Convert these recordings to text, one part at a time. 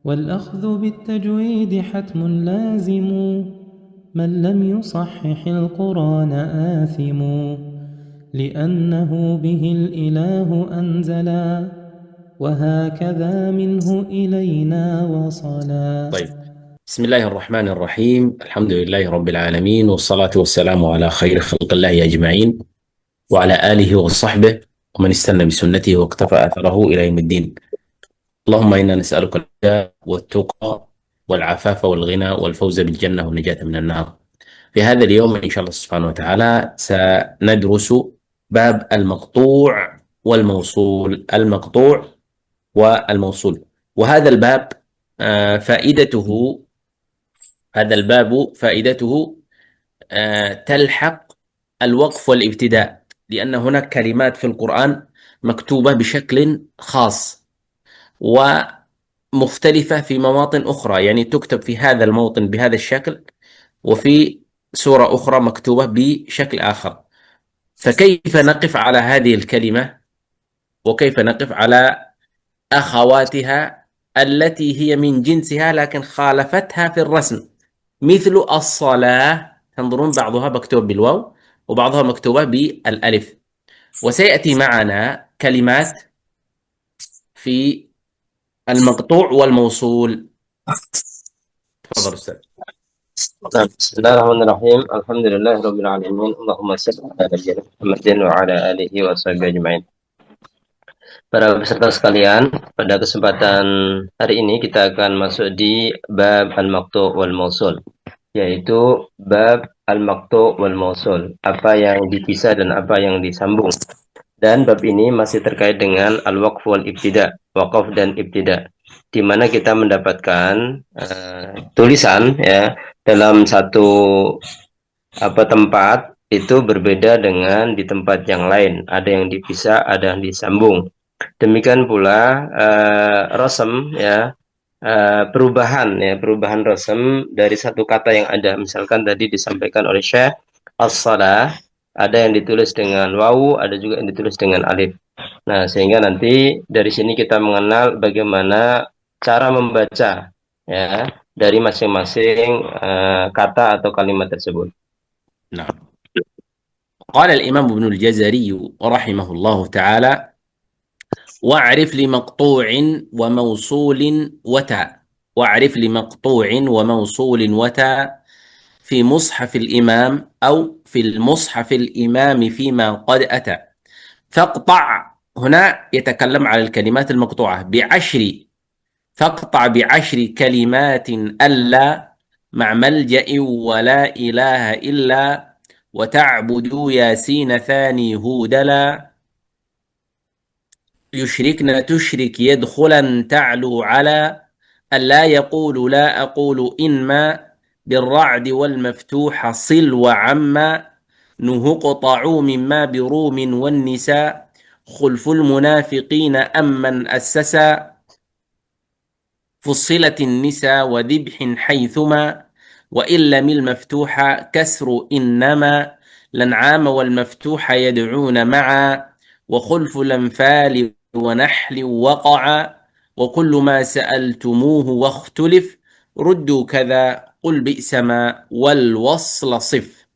والأخذ بالتجويد حتم لازم، من لم يصحح القرآن آثم، لأنه به الإله أنزلا، وهكذا منه إلينا وصلا. طيب، بسم الله الرحمن الرحيم. الحمد لله رب العالمين، والصلاة والسلام على خير خلق الله أجمعين، وعلى آله وصحبه ومن استنى بسنته واقتفى أثره إلى يوم الدين. اللهم إنا نسألك الهدى والتقى والعفاف والغنى والفوز بالجنة والنجاة من النار. في هذا اليوم إن شاء الله سبحانه وتعالى سندرس باب المقطوع والموصول. المقطوع والموصول. وهذا الباب فائدته هذا الباب فائدته تلحق الوقف والابتداء، لأن هناك كلمات في القرآن مكتوبة بشكل خاص ومختلفة في مواطن أخرى، يعني تكتب في هذا الموطن بهذا الشكل، وفي سورة أخرى مكتوبة بشكل آخر. فكيف نقف على هذه الكلمة، وكيف نقف على أخواتها التي هي من جنسها لكن خالفتها في الرسم، مثل الصلاة. تنظرون بعضها مكتوب بالواو وبعضها مكتوبة بالألف. وسيأتي معنا كلمات في المقطوع والموصول. تفضل أستاذ. بسم الله الرحمن الرحيم. الحمد لله رب العالمين. اللهم صل على نبينا Muhammad وعلى آله وصحbihi ajma'in. Para peserta sekalian, pada kesempatan hari ini kita akan masuk di bab al-maqtu' wal mausul, yaitu bab al-maqtu' wal mausul, apa yang dipisah dan apa yang disambung. Dan bab ini masih terkait dengan al-waqf wal ibtida, waqaf dan ibtida, di mana kita mendapatkan tulisan ya dalam satu tempat itu berbeda dengan di tempat yang lain. Ada yang dipisah, ada yang disambung. Demikian pula rasam ya, perubahan rasam dari satu kata yang ada. Misalkan tadi disampaikan oleh Syekh as-salah, ada yang ditulis dengan wawu, ada juga yang ditulis dengan alif. Nah, sehingga nanti dari sini kita mengenal bagaimana cara membaca ya dari masing-masing kata atau kalimat tersebut. نعم. قال الإمام ابن الجزري رحمه الله تعالى: واعرف لمقطوع وموصول وتاء. واعرف لمقطوع وموصول وتاء في مصحف الإمام أو في المصحف الإمام فيما قد أتى. فاقطع، هنا يتكلم على الكلمات المقطوعة بعشر. فاقطع بعشر كلمات ألا مع ملجأ ولا إله إلا وتعبدوا ياسين ثاني هودلا يشركن تشرك يدخلا تعلو على ألا يقول لا أقول إنما بالرعد والمفتوح صل وعما نهق طاعوا مما بروم والنساء خلف المنافقين أمن أسسا فصلت النساء وذبح حيثما وإن لم المفتوح كسر إنما الأنعام والمفتوح يدعون معا وخلف الأنفال ونحل وقع وكل ما سألتموه واختلف ردوا كذا قل بئس ما والوصل صف.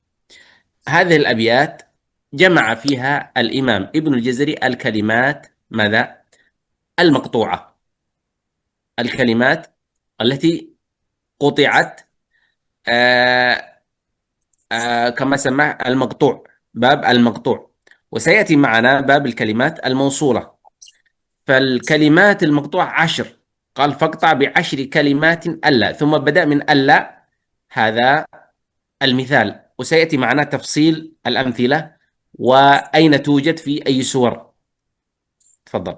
هذه الأبيات جمع فيها الإمام ابن الجزري الكلمات ماذا؟ المقطوعة، الكلمات التي قطعت كما سماه المقطوع، باب المقطوع. وسيأتي معنا باب الكلمات الموصولة. فالكلمات المقطوعة 10، قال فاقطع ب10 كلمات ألا، ثم بدأ من ألا هذا المثال، وسيأتي معنا تفصيل الأمثلة وأين توجد في أي سور. تفضل.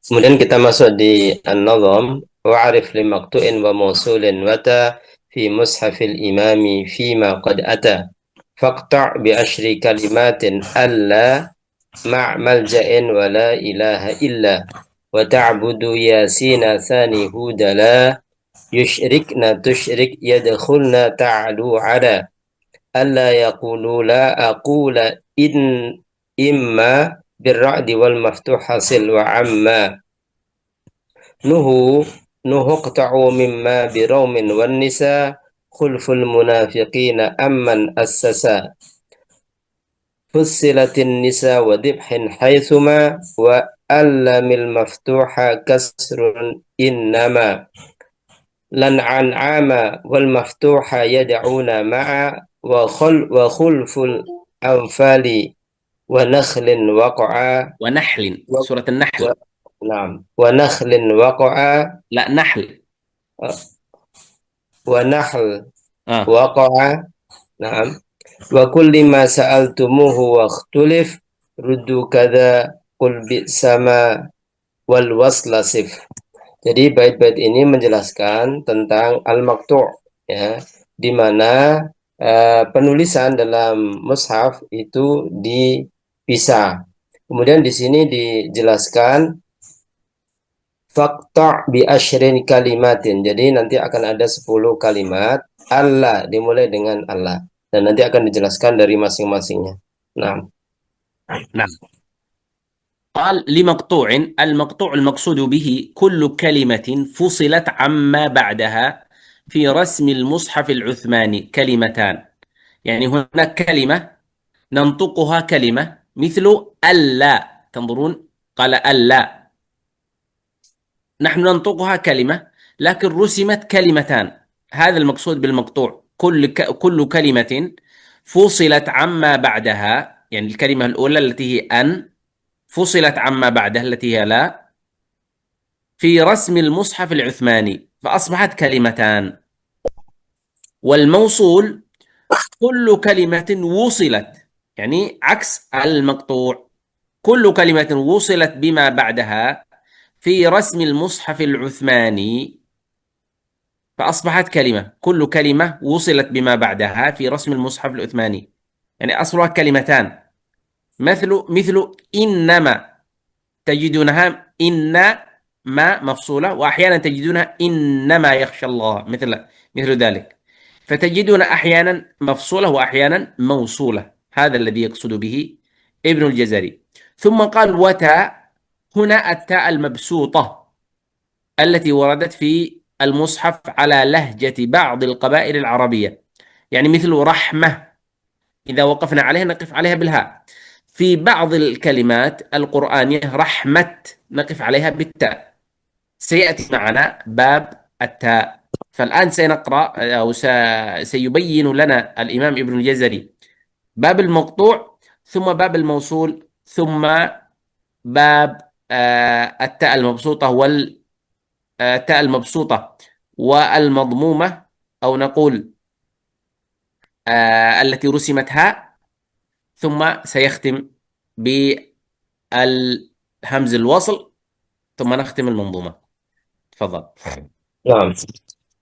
Kemudian kita masuk di an-nazam, wa'arif li maqtu'in wa mausulin wata fi mushafil imami fima qad ata faqta' bi ashri kalimatin alla ma' malja'in wa la ilaha illa wa ta'budu yasina thani hudala yushrikna tushrik yadkhulna ta'lu ala alla yaqulu la aqula imma بالرعد والمفتوح حصل وعما nuhu nuhu qta'u mimma birawmin wan nisa khulful munafiqina amman assasa fussilatin nisa wa dibhin haitsuma wa allamil maftuha kasrun innama lan an'ama wal maftuha yad'una ma'a wa khulful anfali wa nakhlin waqa'a ونحل wa, سورة النحل. wa na'am wa nakhlin waqa'a لا نحل. wa nahl آه. waqa'a na'am wa kulli ma sa'altumuhu wa ikhtulif ruddu kadza qul bi'sama wal waslasif. Jadi bait-bait ini menjelaskan tentang al-maqtu' ya, di mana penulisan dalam mushaf itu dipisah. Kemudian di sini dijelaskan faqta' bi asyrin kalimatin. Jadi nanti akan ada 10 kalimat. Allah dimulai dengan Allah. Dan nanti akan dijelaskan dari masing-masingnya. Nah. نعم. قال لمقطوع، المقطوع المقصود به كل كلمة فصلت عما بعدها في رسم المصحف العثماني كلمتان. يعني هناك كلمة ننطقها كلمة مثل ألا، تنظرون قال ألا، نحن ننطقها كلمة لكن رسمت كلمتان. هذا المقصود بالمقطوع، كل كلمة فصلت عما بعدها، يعني الكلمة الأولى التي هي أن فصلت عما بعدها التي هي لا في رسم المصحف العثماني فأصبحت كلمتان. والموصول كل كلمة وصلت، يعني عكس المقطوع، كل كلمة وصلت بما بعدها في رسم المصحف العثماني فأصبحت كلمة. كل كلمة وصلت بما بعدها في رسم المصحف العثماني، يعني أصلها كلمتان. مثل إنما، تجدونها إن ما مفصولة، وأحيانا تجدونها إنما يخشى الله، مثل ذلك. فتجدون أحيانا مفصولة وأحيانا موصولة. هذا الذي يقصد به ابن الجزري. ثم قال وتاء، هنا التاء المبسوطة التي وردت في المصحف على لهجة بعض القبائل العربية، يعني مثل رحمة، إذا وقفنا عليها نقف عليها بالهاء. في بعض الكلمات القرآنية رحمة نقف عليها بالتاء. سيأتي معنا باب التاء. فالآن سنقرأ أو سيبين لنا الإمام ابن الجزري باب المقطوع، ثم باب الموصول، ثم باب التاء المبسوطة والتاء المبسوطة والمضمومة، أو نقول التي رسمت هاء، ثم سيختم بالهمز الوصل، ثم نختم المنظومة. تفضل. Nah,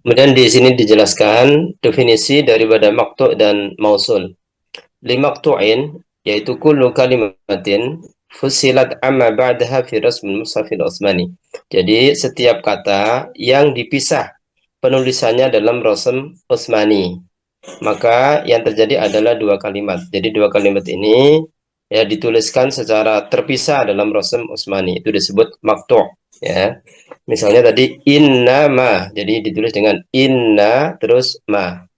kemudian di sini dijelaskan definisi daripada maqtu' dan mausul. Limaqtu'in, yaitu kullu kalimatin fusilat amma ba'daha fi rasmil mushafil Utsmani. Jadi setiap kata yang dipisah penulisannya dalam rasm Utsmani, maka yang terjadi adalah 2 kalimat. Jadi 2 kalimat ini ya dituliskan secara terpisah dalam rasm Utsmani, itu disebut maqtu', ya. Misalnya tadi inna ma, jadi ditulis dengan inna terus ma.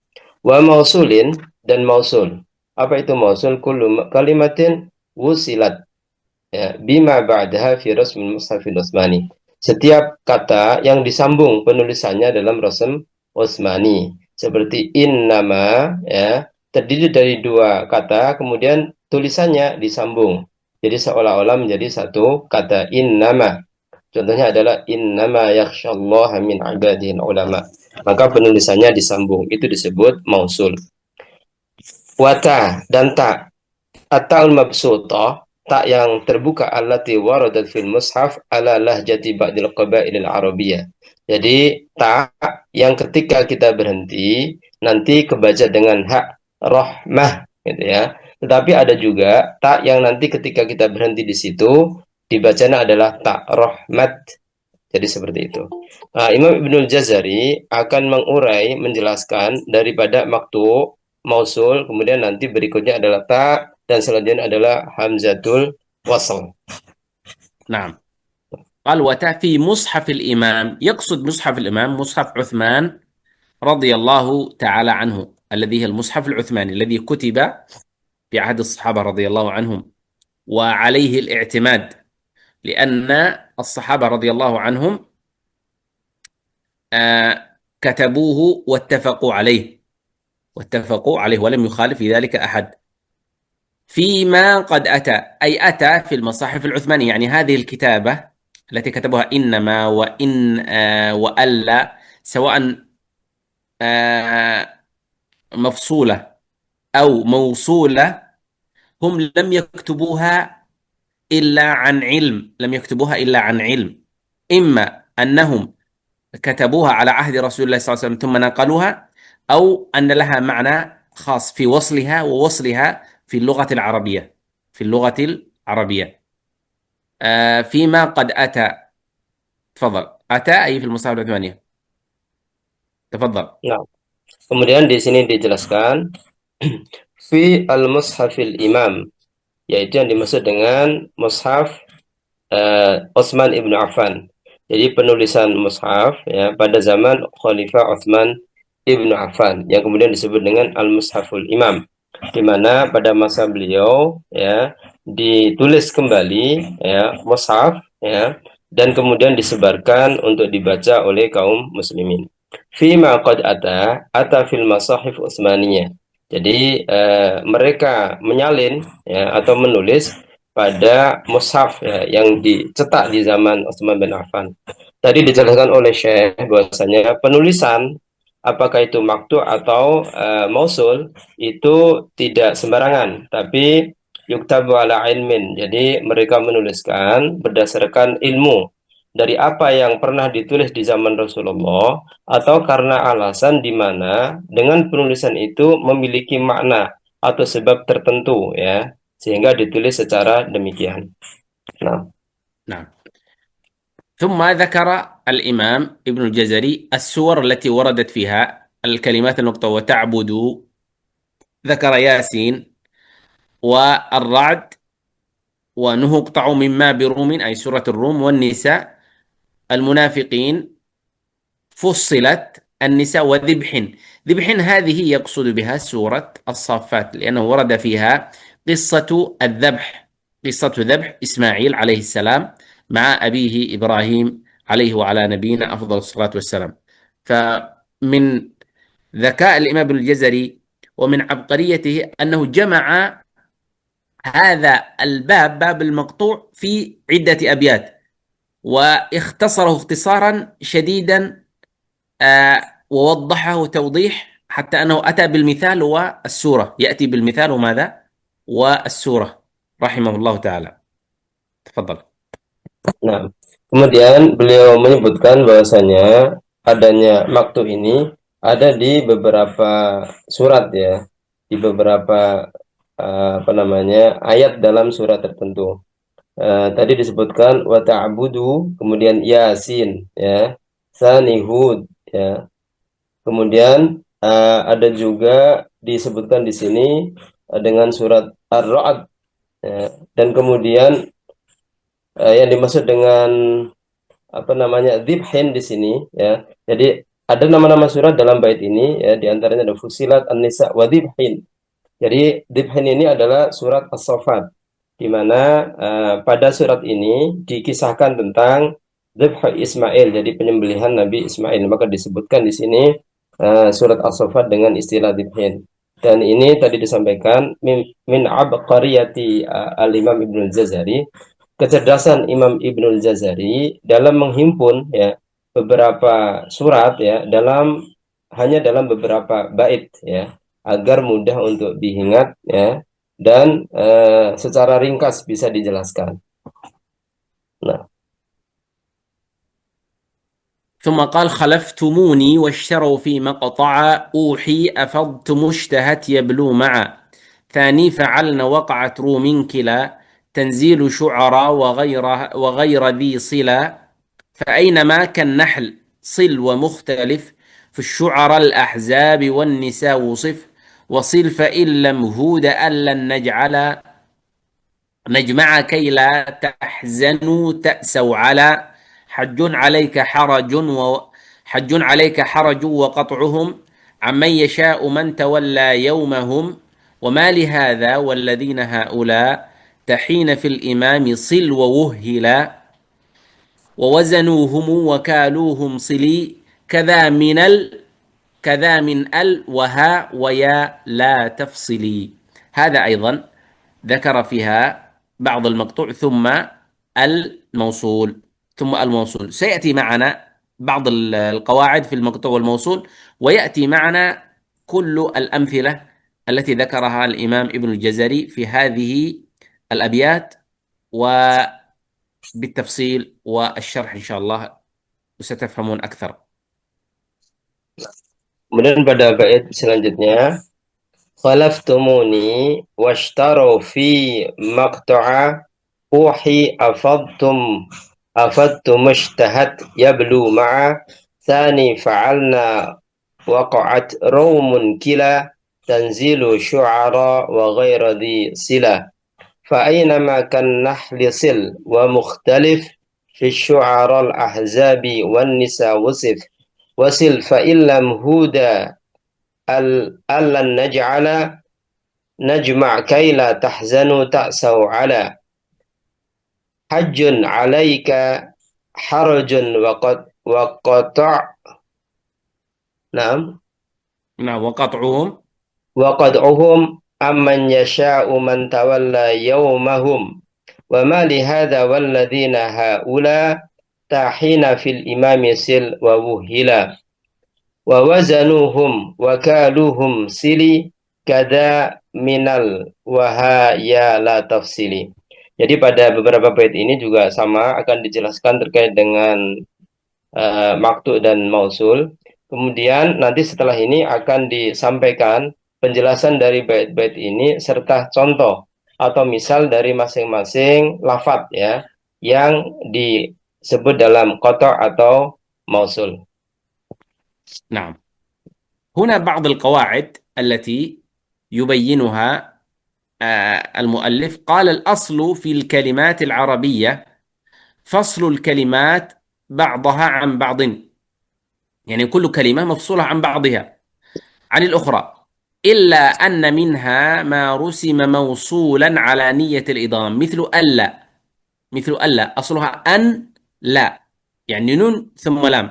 Wa mausulin, dan mausul. Apa itu mausul? Kullu kalimatin wusilat ya bima ba'daha fi rasmil mushafil Utsmani. Setiap kata yang disambung penulisannya dalam rasm Utsmani. Seperti innama ya, terdiri dari 2 kata kemudian tulisannya disambung. Jadi seolah-olah menjadi satu kata innama. Contohnya adalah innama yakhsyallaha min ibadihi ulama. Maka penulisannya disambung, itu disebut mausul. Wata dan ta. At-ta'ul mabsutah, tak yang terbuka allati waradat fil mushaf ala lahjati ba'dil qabailil arabiyyah. Jadi ta yang ketika kita berhenti nanti kebaca dengan hak rahmah gitu ya. Tetapi ada juga ta yang nanti ketika kita berhenti di situ dibacanya adalah ta rahmat. Jadi seperti itu. Nah, Imam Ibnul Jazari akan mengurai, menjelaskan daripada maktu, mausul, kemudian nanti berikutnya adalah ta, dan selanjutnya adalah hamzatul wasl. نعم. قال في مصحف الإمام، يقصد مصحف الإمام مصحف عثمان رضي الله تعالى عنه، الذي هي المصحف العثماني الذي كتب في عهد الصحابة رضي الله عنهم، وعليه الاعتماد، لأن الصحابة رضي الله عنهم كتبوه واتفقوا عليه ولم يخالف في ذلك أحد. فيما قد أتى، أي أتى في المصاحف العثمانية، يعني هذه الكتابة التي كتبها إنما وإن وألا، سواء مفصولة أو موصولة، هم لم يكتبوها إلا عن علم، إما أنهم كتبوها على عهد رسول الله صلى الله عليه وسلم ثم نقلوها، أو أن لها معنى خاص في وصلها ووصلها في اللغة العربية، فيما قد أتى. تفضل. أتى أي في المصاحف العثمانية. تفضل. Nah, kemudian di sini dijelaskan fi al-mushafil imam, yaitu yang dimaksud dengan mushaf Utsman ibnu Affan. Jadi penulisan mushaf ya pada zaman Khalifah Utsman ibnu Affan yang kemudian disebut dengan al-mushaful imam, di mana pada masa beliau ya ditulis kembali ya mushaf ya, dan kemudian disebarkan untuk dibaca oleh kaum muslimin. Fima qad ata fil masahif Utsmaniyah. Jadi mereka menyalin ya atau menulis pada mushaf ya, yang dicetak di zaman Utsman bin Affan. Tadi dijelaskan oleh Syekh bahwasanya penulisan apakah itu maktu atau mausul itu tidak sembarangan, tapi yuktabu ala ilmin. Jadi mereka menuliskan berdasarkan ilmu dari apa yang pernah ditulis di zaman Rasulullah, atau karena alasan di mana dengan penulisan itu memiliki makna atau sebab tertentu ya, sehingga ditulis secara demikian. Nah, نعم. ثم ذكر الإمام ابن الجزري السور التي وردت فيها الكلمات النقطة وتعبدوا، ذكر ياسين والرعد ونهوا اقطعوا مما بروم أي سورة الروم، والنساء، المنافقين، فصلت النساء، ذبح هذه يقصد بها سورة الصافات، لأنه ورد فيها قصة ذبح إسماعيل عليه السلام مع أبيه إبراهيم عليه وعلى نبينا أفضل الصلاة والسلام. فمن ذكاء الإمام ابن الجزري ومن عبقريته أنه جمع هذا الباب، باب المقطوع، في عدة أبيات، واختصره اختصارا شديدا ووضحه توضيح، حتى أنه أتى بالمثال والسورة، يأتي بالمثال وماذا؟ والسورة، رحمه الله تعالى. تفضل. nah, kemudian beliau menyebutkan bahwasanya adanya maktu ini ada di beberapa surat ya, di beberapa ayat dalam surat tertentu. Tadi disebutkan wa ta'budu, kemudian Yasin ya, Tsani Hud ya. Kemudian ada juga disebutkan di sini dengan surat Ar-Ra'd ya. Dan kemudian yang dimaksud dengan dzibhin di sini ya. Jadi ada nama-nama surat dalam bait ini ya, di antaranya ada Fusilat, An-Nisa wa Dzibhin. Jadi dzibhin ini adalah surat As-Saffat, di mana pada surat ini dikisahkan tentang dzibh Ismail, jadi penyembelihan Nabi Ismail. Maka disebutkan di sini surat As-Saffat dengan istilah dzibhin. Dan ini tadi disampaikan min abqariyati al-Imam Ibnul Jazari, kecerdasan Imam Ibnul Jazari dalam menghimpun ya beberapa surat ya hanya dalam beberapa bait ya, agar mudah untuk diingat ya, dan secara ringkas bisa dijelaskan. Nah, ثم قال خلفتموني واشتروا في مقطع أوحي أفضتم اشتهت يبلو معا، ثاني فعلن وقعت روم كلا، تنزيل شعراء وغير ذي صلة، فأينما كالنحل صل ومختلف، في الشعراء الأحزاب والنساء وصف، وصل فإن لم هود أن نجمع كي لا تحزنوا تأسوا على، حج عليك حرج حج عليك حرج وقطعهم عمن يشاء من تولى يومهم وما لهذا والذين هؤلاء تحين في الإمام صل ووهلا ووزنوهم وكالوهم صلي كذا من وها ويا لا تفصلي. هذا أيضا ذكر فيها بعض المقطوع الموصول ثم الموصول. سيأتي معنا بعض القواعد في المقطوع والموصول، ويأتي معنا كل الأمثلة التي ذكرها الإمام ابن الجزري في هذه الأبيات وبالتفصيل والشرح إن شاء الله وستفهمون أكثر. Kemudian pada bait selanjutnya, khalaftumuni washtaru fi maqta'a uhi afadtum mushtahat yablu ma'a thani fa'alna waqa'at rawmun kila tanzilu syu'ara wa ghaira dhi sila fa'ainama kan nahli sil wa mukhtalif fi syu'ara al-ahzabi wan nisa wasif wasil fa'illam huda allan naj'ala najma' kaila tahzanu ta'saw ala hajjun 'alaika harajun wa qata' na'am وقطعهم wa qad'uhum amman yasha'u man tawalla yawmahum wa ma li hadha walladhina haula tahina fil imami sil wa wuhila wa wazanuhum wa kaluhum sili kada minal wahaya la tafsili. Jadi pada beberapa bait ini juga sama akan dijelaskan terkait dengan maktu dan mausul. Kemudian nanti setelah ini akan disampaikan penjelasan dari bait-bait ini serta contoh atau misal dari masing-masing lafadz ya yang disebut dalam qata' atau mausul. نعم. هنا بعض القواعد التي يبينها المؤلف. قال الأصل في الكلمات العربية فصل الكلمات بعضها عن بعض، يعني كل كلمة مفصولة عن بعضها عن الأخرى، إلا أن منها ما رسم موصولا على نية الإضغام مثل ألا أصلها أن لا، يعني نون ثم لام.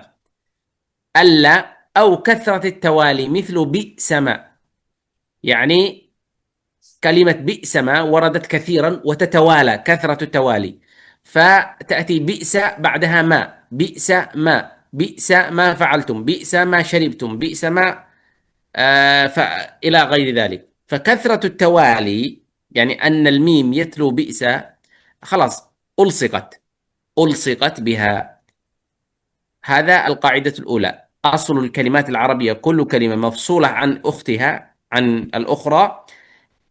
ألا أو كثرة التوالي مثل بئس ما، يعني كلمة بئس ما وردت كثيرا وتتوالى كثرة التوالي، فتأتي بئس بعدها ما، بئس ما فعلتم، بئس ما شربتم، بئس ما إلى غير ذلك. فكثرة التوالي يعني أن الميم يتلو بئس خلاص ألصقت بها. هذا القاعدة الأولى. أصل الكلمات العربية كل كلمة مفصولة عن أختها عن الأخرى،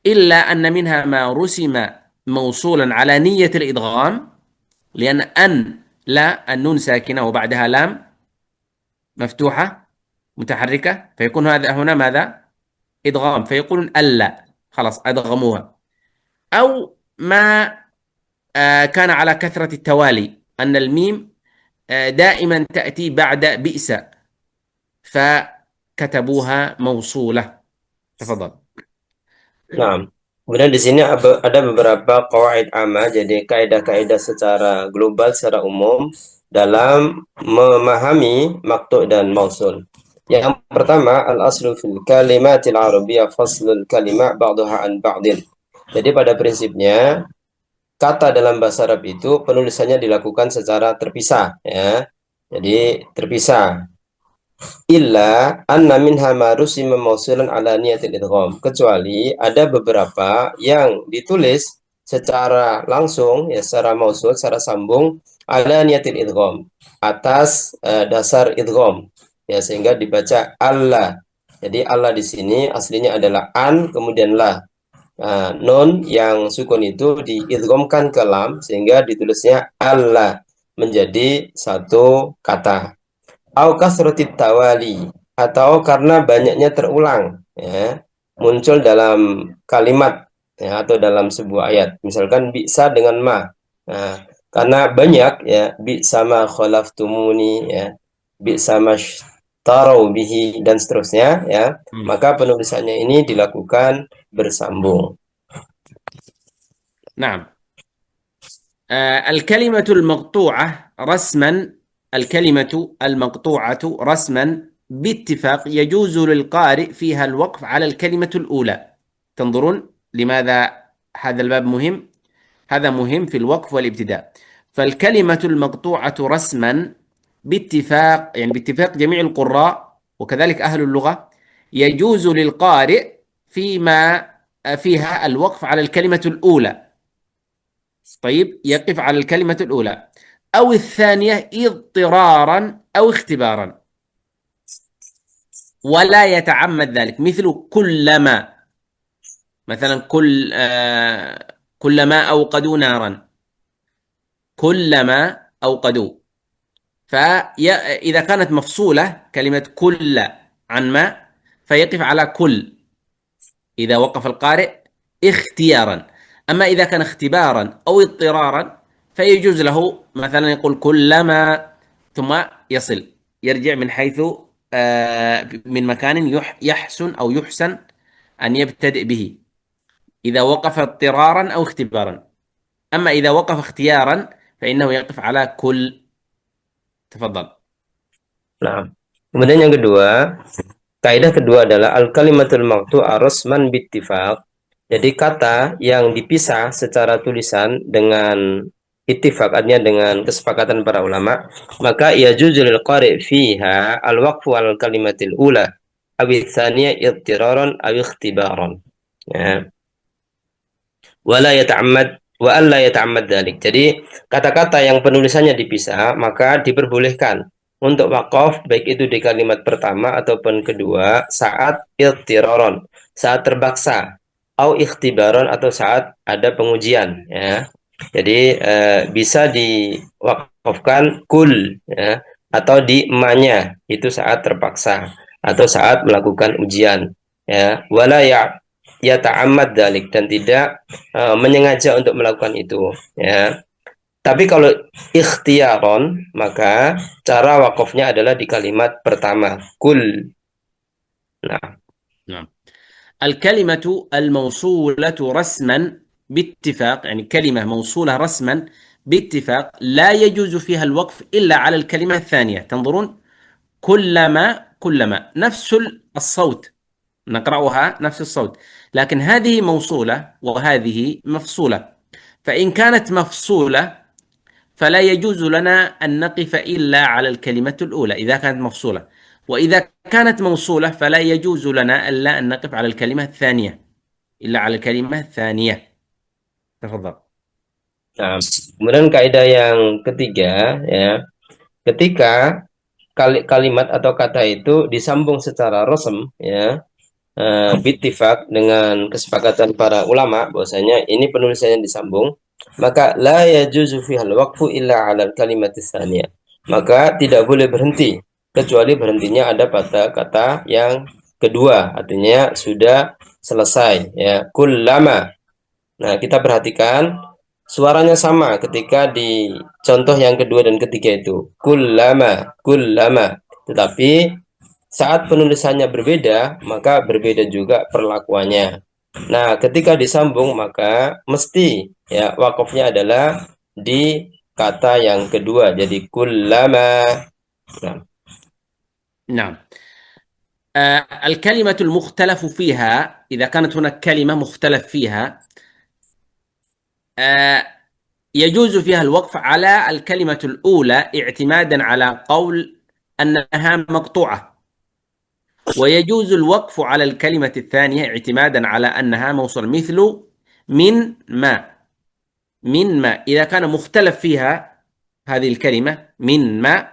إلا أن منها ما رسم موصولا على نية الإدغام، لأن لا النون ساكنة وبعدها لام مفتوحة متحركة، فيكون هذا هنا ماذا؟ إدغام، فيقولون ألا خلاص أدغموها. أو ما كان على كثرة التوالي، أن الميم دائما تأتي بعد بئس فكتبوها موصولة. تفضل. Nah, kemudian di sini ada beberapa qawaid amma, jadi kaidah-kaidah secara global, secara umum dalam memahami maktu dan mausul. Yang pertama, al-aslu fil kalimatil arabiyyah faslul kalimat ba'daha an ba'din. Jadi pada prinsipnya kata dalam bahasa Arab itu penulisannya dilakukan secara terpisah ya. Jadi terpisah. Illa anna minha ma rusima mausulan ala niyatil idgham, kecuali ada beberapa yang ditulis secara langsung ya, secara mausul, secara sambung ala niyatil idgham, atas dasar idgham ya, sehingga dibaca Allah. Jadi Allah di sini aslinya adalah an kemudian la. Nun yang sukun itu diidghamkan ke lam sehingga ditulisnya Allah menjadi satu kata. Au kasratit tawali, atau karena banyaknya terulang ya, muncul dalam kalimat ya, atau dalam sebuah ayat. Misalkan bisa dengan ma. Nah, Karena banyak ya bi sama khalaftumuni ya, bi sama tarau bihi dan seterusnya ya, maka penulisannya ini dilakukan bersambung. نعم. الكلمة المقطوعة رسما، الكلمة المقطوعة رسما باتفاق يجوز للقارئ فيها الوقف على الكلمة الأولى. تنظرون لماذا هذا الباب مهم؟ هذا مهم في الوقف والابتداء. فالكلمة المقطوعة رسما باتفاق، يعني باتفاق جميع القراء وكذلك أهل اللغة، يجوز للقارئ فيما فيها الوقف على الكلمة الأولى. طيب، يقف على الكلمة الأولى أو الثانية اضطرارا أو اختبارا، ولا يتعمد ذلك، مثل كلما، مثلا كلما أوقدوا نارا، كلما أوقدوا. فإذا كانت مفصولة كلمة كل عن ما فيقف على كل إذا وقف القارئ اختيارا. أما إذا كان اختبارا أو اضطرارا فيجوز له مثلا يقول كلما ثم يصل، يرجع من حيث من مكان يحسن أو يحسن أن يبتدئ به إذا وقف اضطرارا أو اختبارا. أما إذا وقف اختيارا فإنه يقف على كل. تفضل. Nah, kemudian yang kedua, kaidah kedua adalah al-kalimatul maqtu'ah rasman bittifaq. Jadi kata yang dipisah secara tulisan dengan ittifaq, artinya dengan kesepakatan para ulama, maka yajuzul qari' fiha al-waqfu al kalimatil ula aw tsaniyah idtiraran aw ikhtibaran. Ya. Wala yata'ammad wa alla yata'ammad dzalik. Jadi kata-kata yang penulisannya dipisah maka diperbolehkan untuk wakaf baik itu di kalimat pertama ataupun kedua saat iltiraron, saat terpaksa, atau ikhtibaron atau saat ada pengujian ya. Jadi bisa diwakafkan kul ya, atau di emaknya itu saat terpaksa atau saat melakukan ujian ya. Wala ya ta'ammad dalik, dan tidak menyengaja untuk melakukan itu ya. Tapi kalau ikhtiaron maka cara wakafnya adalah di kalimat pertama kul. Nah, نعم. الكلمة الموصولة رسما باتفاق، يعني كلمة موصولة رسما باتفاق لا يجوز فيها الوقف إلا على الكلمة الثانية. تنظرون كلما، كلما نفس الصوت، نقرأها نفس الصوت، لكن هذه موصولة وهذه مفصولة. فإن كانت مفصولة فلا يجوز لنا أن نقف إلا على الكلمة الأولى إذا كانت مفصولة، وإذا كانت موصولة فلا يجوز لنا ألا أن نقف على الكلمة الثانية إلا على الكلمة الثانية. تفضل. nah, kemudian kaidah yang ketiga ya, ketika kalimat atau kata itu disambung secara resem ya, bittifaq dengan kesepakatan para ulama bahwasanya ini penulisannya disambung, maka la yajuzu fihal waqfu illa 'alal kalimat tsaniyah. Maka tidak boleh berhenti kecuali berhentinya ada pada kata yang kedua, artinya sudah selesai ya. Kullama. Nah, kita perhatikan suaranya sama ketika di contoh yang kedua dan ketiga itu. Kullama, kullama. Tetapi saat penulisannya berbeda, maka berbeda juga perlakuannya. Nah, ketika disambung maka mesti ya wakafnya adalah di kata yang kedua. Jadi kullama. Nah. نعم. الكلمة المختلف فيها، إذا كانت هناك كلمة مختلف فيها يجوز فيها الوقف على الكلمة الأولى اعتمادا على قول أنها مقطوعة، ويجوز الوقف على الكلمة الثانية اعتمادا على أنها موصولة، مثل من ما. من ما إذا كان مختلف فيها هذه الكلمة من ما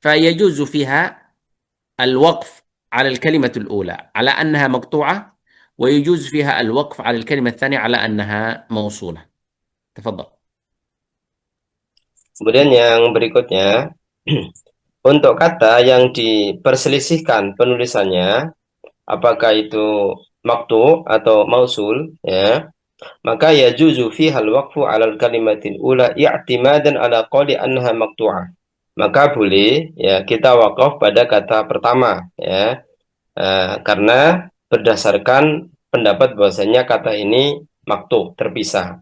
فيجوز فيها الوقف على الكلمة الأولى على أنها مقطوعة، ويجوز فيها الوقف على الكلمة الثانية على أنها موصولة. تفضل. Kemudian yang berikutnya, untuk kata yang diperselisihkan penulisannya, apakah itu maktu atau mausul, ya, maka yajuzu fiha al-waqfu 'ala al-kalimatil ula i'timadan 'ala qawli annaha maqtu'ah. Maka boleh ya kita wakaf pada kata pertama ya. Karena berdasarkan pendapat bahwasanya kata ini maktu, terpisah.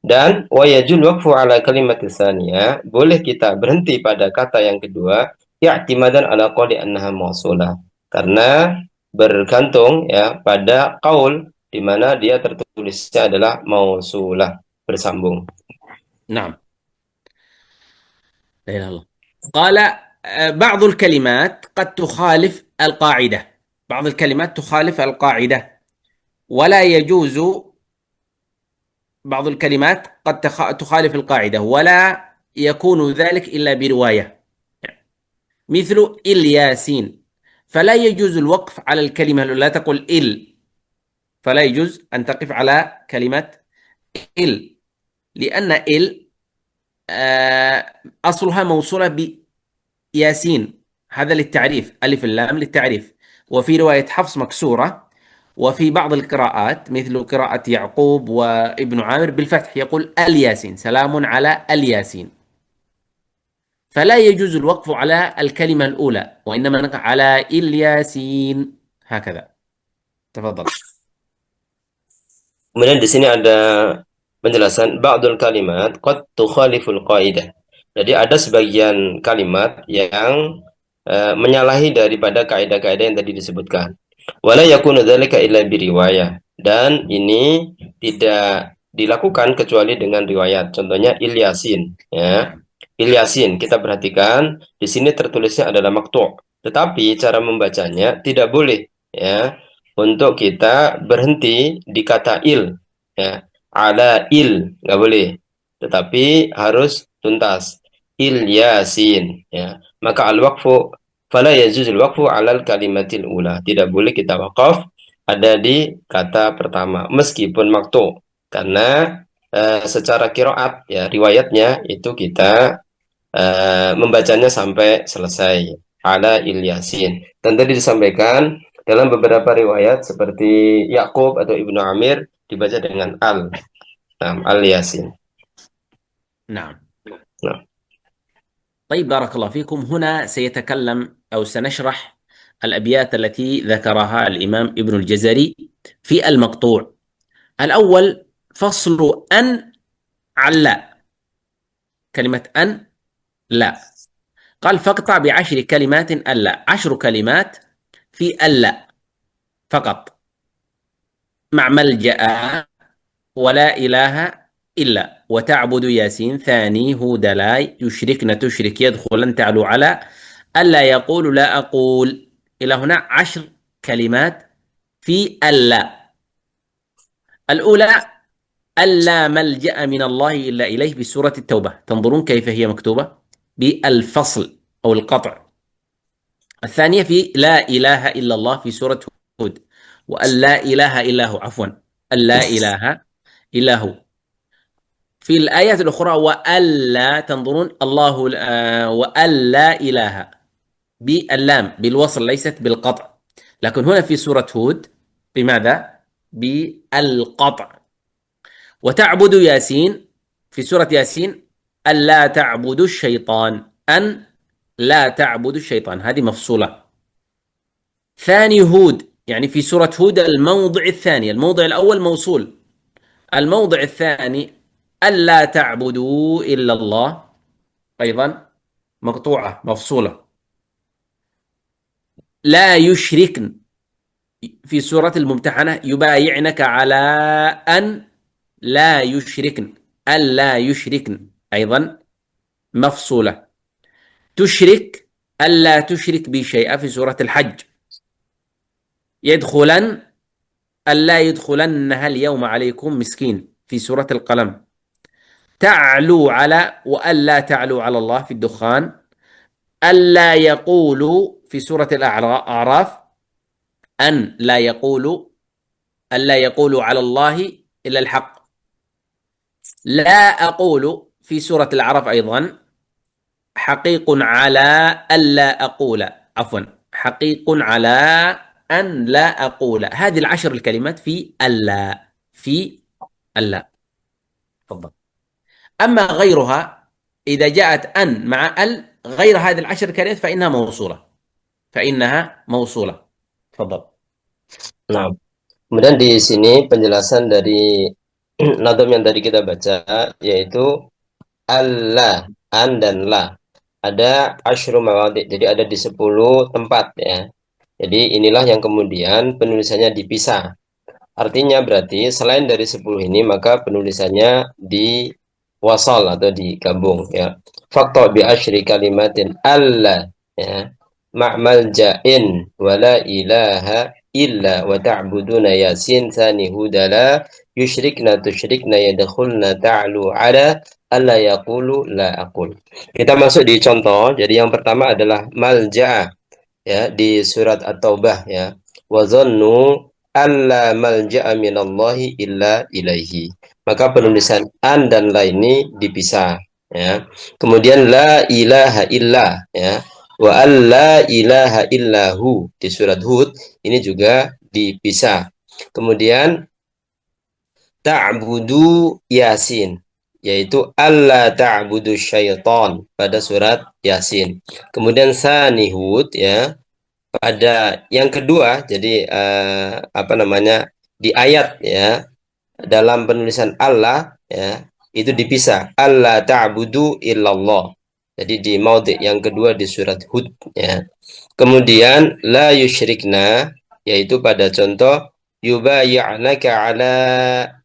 Dan wa yajul waqfu 'ala kalimat tsaniyah, boleh kita berhenti pada kata yang kedua i'timadan 'ala qawli annaha mausulah. Karena bergantung ya pada qaul di mana dia tertulisnya adalah mausulah, bersambung. نعم. لا إله إلا الله. قال بعض الكلمات قد تخالف القاعدة، بعض الكلمات تخالف القاعدة ولا يجوز، بعض الكلمات قد تخالف القاعدة ولا يكون ذلك إلا برواية، مثل الياسين، فلا يجوز الوقف على الكلمة، لا تقل فلا يجوز أن تقف على كلمة لأن أصلها موصولة بياسين، هذا للتعريف، ألف اللام للتعريف. وفي رواية حفص مكسورة، وفي بعض القراءات مثل قراءة يعقوب وابن عامر بالفتح يقول الياسين، سلام على الياسين. فلا يجوز الوقف على الكلمة الأولى، وإنما نقع على الياسين هكذا. تفضل. Kemudian di sini ada penjelasan ba'dul kalimat qad tukhaliful qaidah. Jadi ada sebagian kalimat yang menyalahi daripada kaidah-kaidah yang tadi disebutkan. Wala yakunu dzalika illa biriwayah. Dan ini tidak dilakukan kecuali dengan riwayat. Contohnya Ilyasin ya. Ilyasin, kita perhatikan di sini tertulisnya adalah maktu'. Tetapi cara membacanya tidak boleh ya. Untuk kita berhenti di kata il ya. Ala il nggak boleh. Tetapi harus tuntas. Ilyasin ya. Maka al-waqfu fala yajuzul waqfu 'alal kalimatil ula. Tidak boleh kita wakaf ada di kata pertama meskipun maktu. Karena secara qiraat ya riwayatnya itu kita membacanya sampai selesai. Ala Ilyasin. Dan tadi disampaikan dalam beberapa riwayat seperti Yakub atau Ibnu Amir dibaca dengan al-Yasin. نعم. نعم. طيب بارك الله فيكم. هنا سيتكلم أو سنشرح الأبيات التي ذكرها الإمام ابن الجزري في المقطوع. الأول فصل أن عن لا، كلمة أن لا، قال فاقطع ب10 كلمات ألا، 10 كلمات في ألا فقط، مع ملجأ ولا إله إلا وتعبد ياسين ثاني هود لا يشركن تشرك يدخلن تعلو على ألا يقول لا أقول. إلى هنا 10 كلمات في ألا. الأولى ألا ملجأ من الله إلا إليه بسورة التوبة، تنظرون كيف هي مكتوبة بالفصل أو القطع. الثانية في لا إله إلا الله في سورة هود، وأن لا إله إلا هو، عفوا أن لا إله إلا هو. في الآيات الأخرى وألا، تنظرون الله وألا إله باللام بالوصل ليست بالقطع، لكن هنا في سورة هود بماذا؟ بالقطع. وتعبد ياسين في سورة ياسين ألا تعبدوا الشيطان، أن لا تعبدوا الشيطان، هذه مفصولة. ثاني هود يعني في سورة هود الموضع الثاني، الموضع الأول موصول، الموضع الثاني ألا تعبدوا إلا الله أيضا مقطوعة مفصولة. لا يشركن في سورة الممتحنة يبايعنك على أن لا يشركن، ألا يشركن أيضا مفصولة. تشرك ألا تشرك بي شيئا في سورة الحج. يدخلن ألا يدخلنها اليوم عليكم مسكين في سورة القلم. تعلو على وألا تعلو على الله في الدخان. ألا يقولوا في سورة الأعراف، أن لا يقولوا، ألا يقولوا على الله إلا الحق. لا أقول في سورة الأعراف أيضا حقيق على ألا أقول، عفوا حقيق على أن لا أقول. هذه 10 الكلمات في ألا، في ألا. تفضل. أما غيرها إذا جاءت أن مع ال غير هذه العشر كلمات فإنها موصولة. فإنها موصولة. تفضل. Nah, kemudian di sini penjelasan dari nadam yang tadi kita baca, yaitu Allah, an dan la. Ada asyru mawadhi, jadi ada di 10 tempat ya. Jadi inilah yang kemudian penulisannya dipisah. Artinya berarti selain dari 10 ini maka penulisannya di wasal atau digabung ya. Fakta bi asyri kalimatin alla ya. Ma'mal ja'in wala ilaha illa wa ta'buduna yasin sani hudala yusyrikna tusyrikna yadkhulna ta'lu ala alla yaqulu la aqul. Kita masuk di contoh. Jadi yang pertama adalah malja ya di surat At-Taubah ya. Wa dhannu alla malja'a minallahi illa ilaihi. Maka penulisan an dan la ini dipisah ya. Kemudian la ilaha illa ya. Wa alla ilaha illahu di surat Hud ini juga dipisah. Kemudian ta'budu Yasin yaitu alla ta'budu syaitan pada surat Yasin. Kemudian sani Hud ya pada yang kedua, jadi di ayat ya dalam penulisan Allah ya itu dipisah Allah ta'budu illallah. Jadi di maudhi yang kedua di surat Hud ya. Kemudian la yusyrikna yaitu pada contoh yubayya'naka ala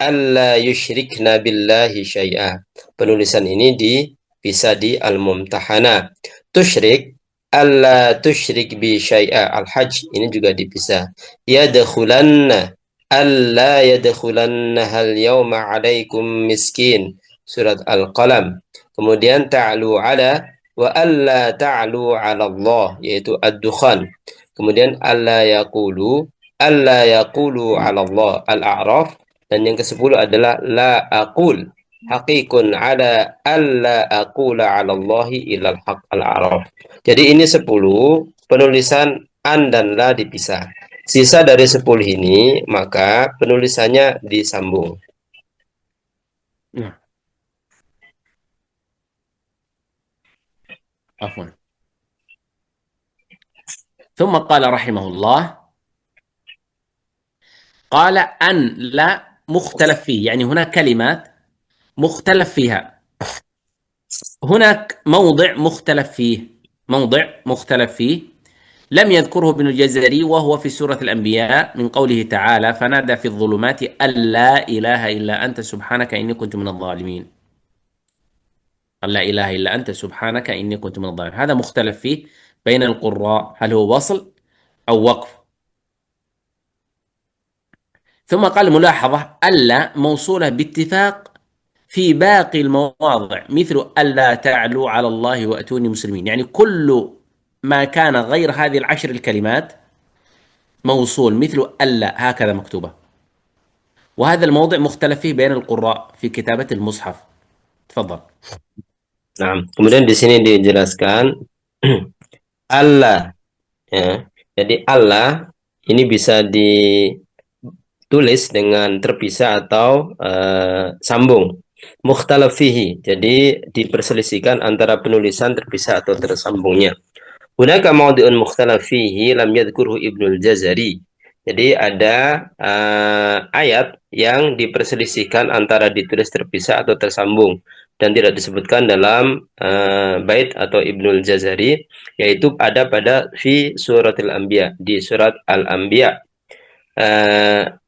alla yusyrikna billahi syai'a. Penulisan ini dipisah di Al-Mumtahanah. Tusyrik alla tusyrik bi syai'a. Al-Hajj ini juga dipisah. Yadkhulanna alla yadkhulanna hal yawma 'alaikum miskin. Surat Al-Qalam. Kemudian ta'lu ala wa alla ta'lu 'ala Allah yaitu Ad-Dukhan. Kemudian alla yaqulu 'ala Allah Al-A'raf dan yang ke-10 adalah la aqul haqiqun 'ala alla aqula 'ala Allah illa al-haq Al-A'raf. Jadi ini 10 penulisan an dan la dipisah. Sisa dari 10 ini maka penulisannya disambung. Nah. عفوا. ثم قال رحمه الله قال أن لا مختلف فيه، يعني هناك كلمات مختلف فيها. هناك موضع مختلف فيه، موضع مختلف فيه لم يذكره ابن الجزري وهو في سورة الأنبياء من قوله تعالى فنادى في الظلمات أن لا إله إلا أنت سبحانك إني كنت من الظالمين. أن لا إله إلا أنت سبحانك إني كنت من الظالمين. هذا مختلف فيه بين القراء هل هو وصل أو وقف. ثم قال ملاحظة ألا موصولة باتفاق في باقي المواضع مثل ألا تعلوا على الله وأتوني مسلمين، يعني كل ما كان غير هذه العشر الكلمات موصول مثل ألا هكذا مكتوبة. وهذا الموضع مختلف فيه بين القراء في كتابة المصحف. تفضل. Nah, kemudian di sini dijelaskan Allah ya. Jadi Allah ini bisa ditulis dengan terpisah atau sambung. Mukhtalaf fihi. Jadi diperselisihkan antara penulisan terpisah atau tersambungnya. Hunaka mawdi'un mukhtalaf fihi lam yadhkurhu Ibnul Jazari. Jadi ada ayat yang diperselisihkan antara ditulis terpisah atau tersambung dan tidak disebutkan dalam bait atau Ibnul Jazari, yaitu ada pada fi suratil Anbiya, di surat Al-Anbiya.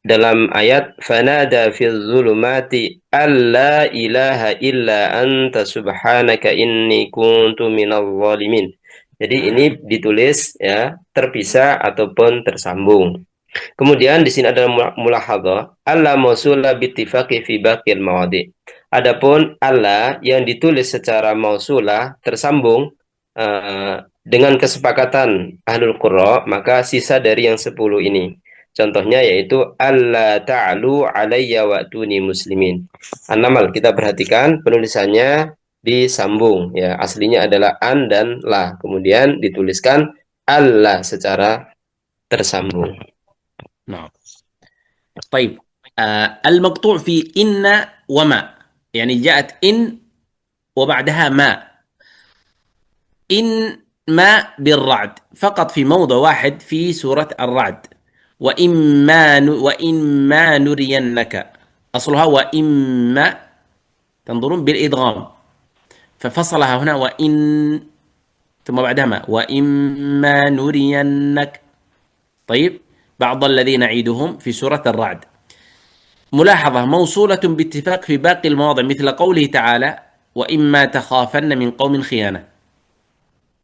Dalam ayat fanada fil zulumati alla ilaha illa anta subhanaka inni kuntu minadh dhalimin. Jadi ini ditulis ya terpisah ataupun tersambung. Kemudian di sini ada mulahadzah alla mausula bittifaqi fi baqil mawadhi. Adapun alla yang ditulis secara mausulah tersambung dengan kesepakatan ahlul qurra, maka sisa dari yang 10 ini. Contohnya yaitu alla ta'lu alayya wa'tuni muslimin. An-Naml kita perhatikan penulisannya disambung ya, aslinya adalah an dan la, kemudian dituliskan alla secara tersambung. نعم. طيب المقطوع في إن وما، يعني جاءت إن وبعدها ما. إن ما بالرعد فقط في موضع واحد في سورة الرعد، وإما نرينك، أصلها وإما، تنظرون بالإدغام، ففصلها هنا وإن، ثم بعدها ما، وإما نرينك. طيب، بعض الذين نعيدهم في سورة الرعد. ملاحظة موصولة باتفاق في باقي المواضع، مثل قوله تعالى وإما تخافن من قوم خيانة.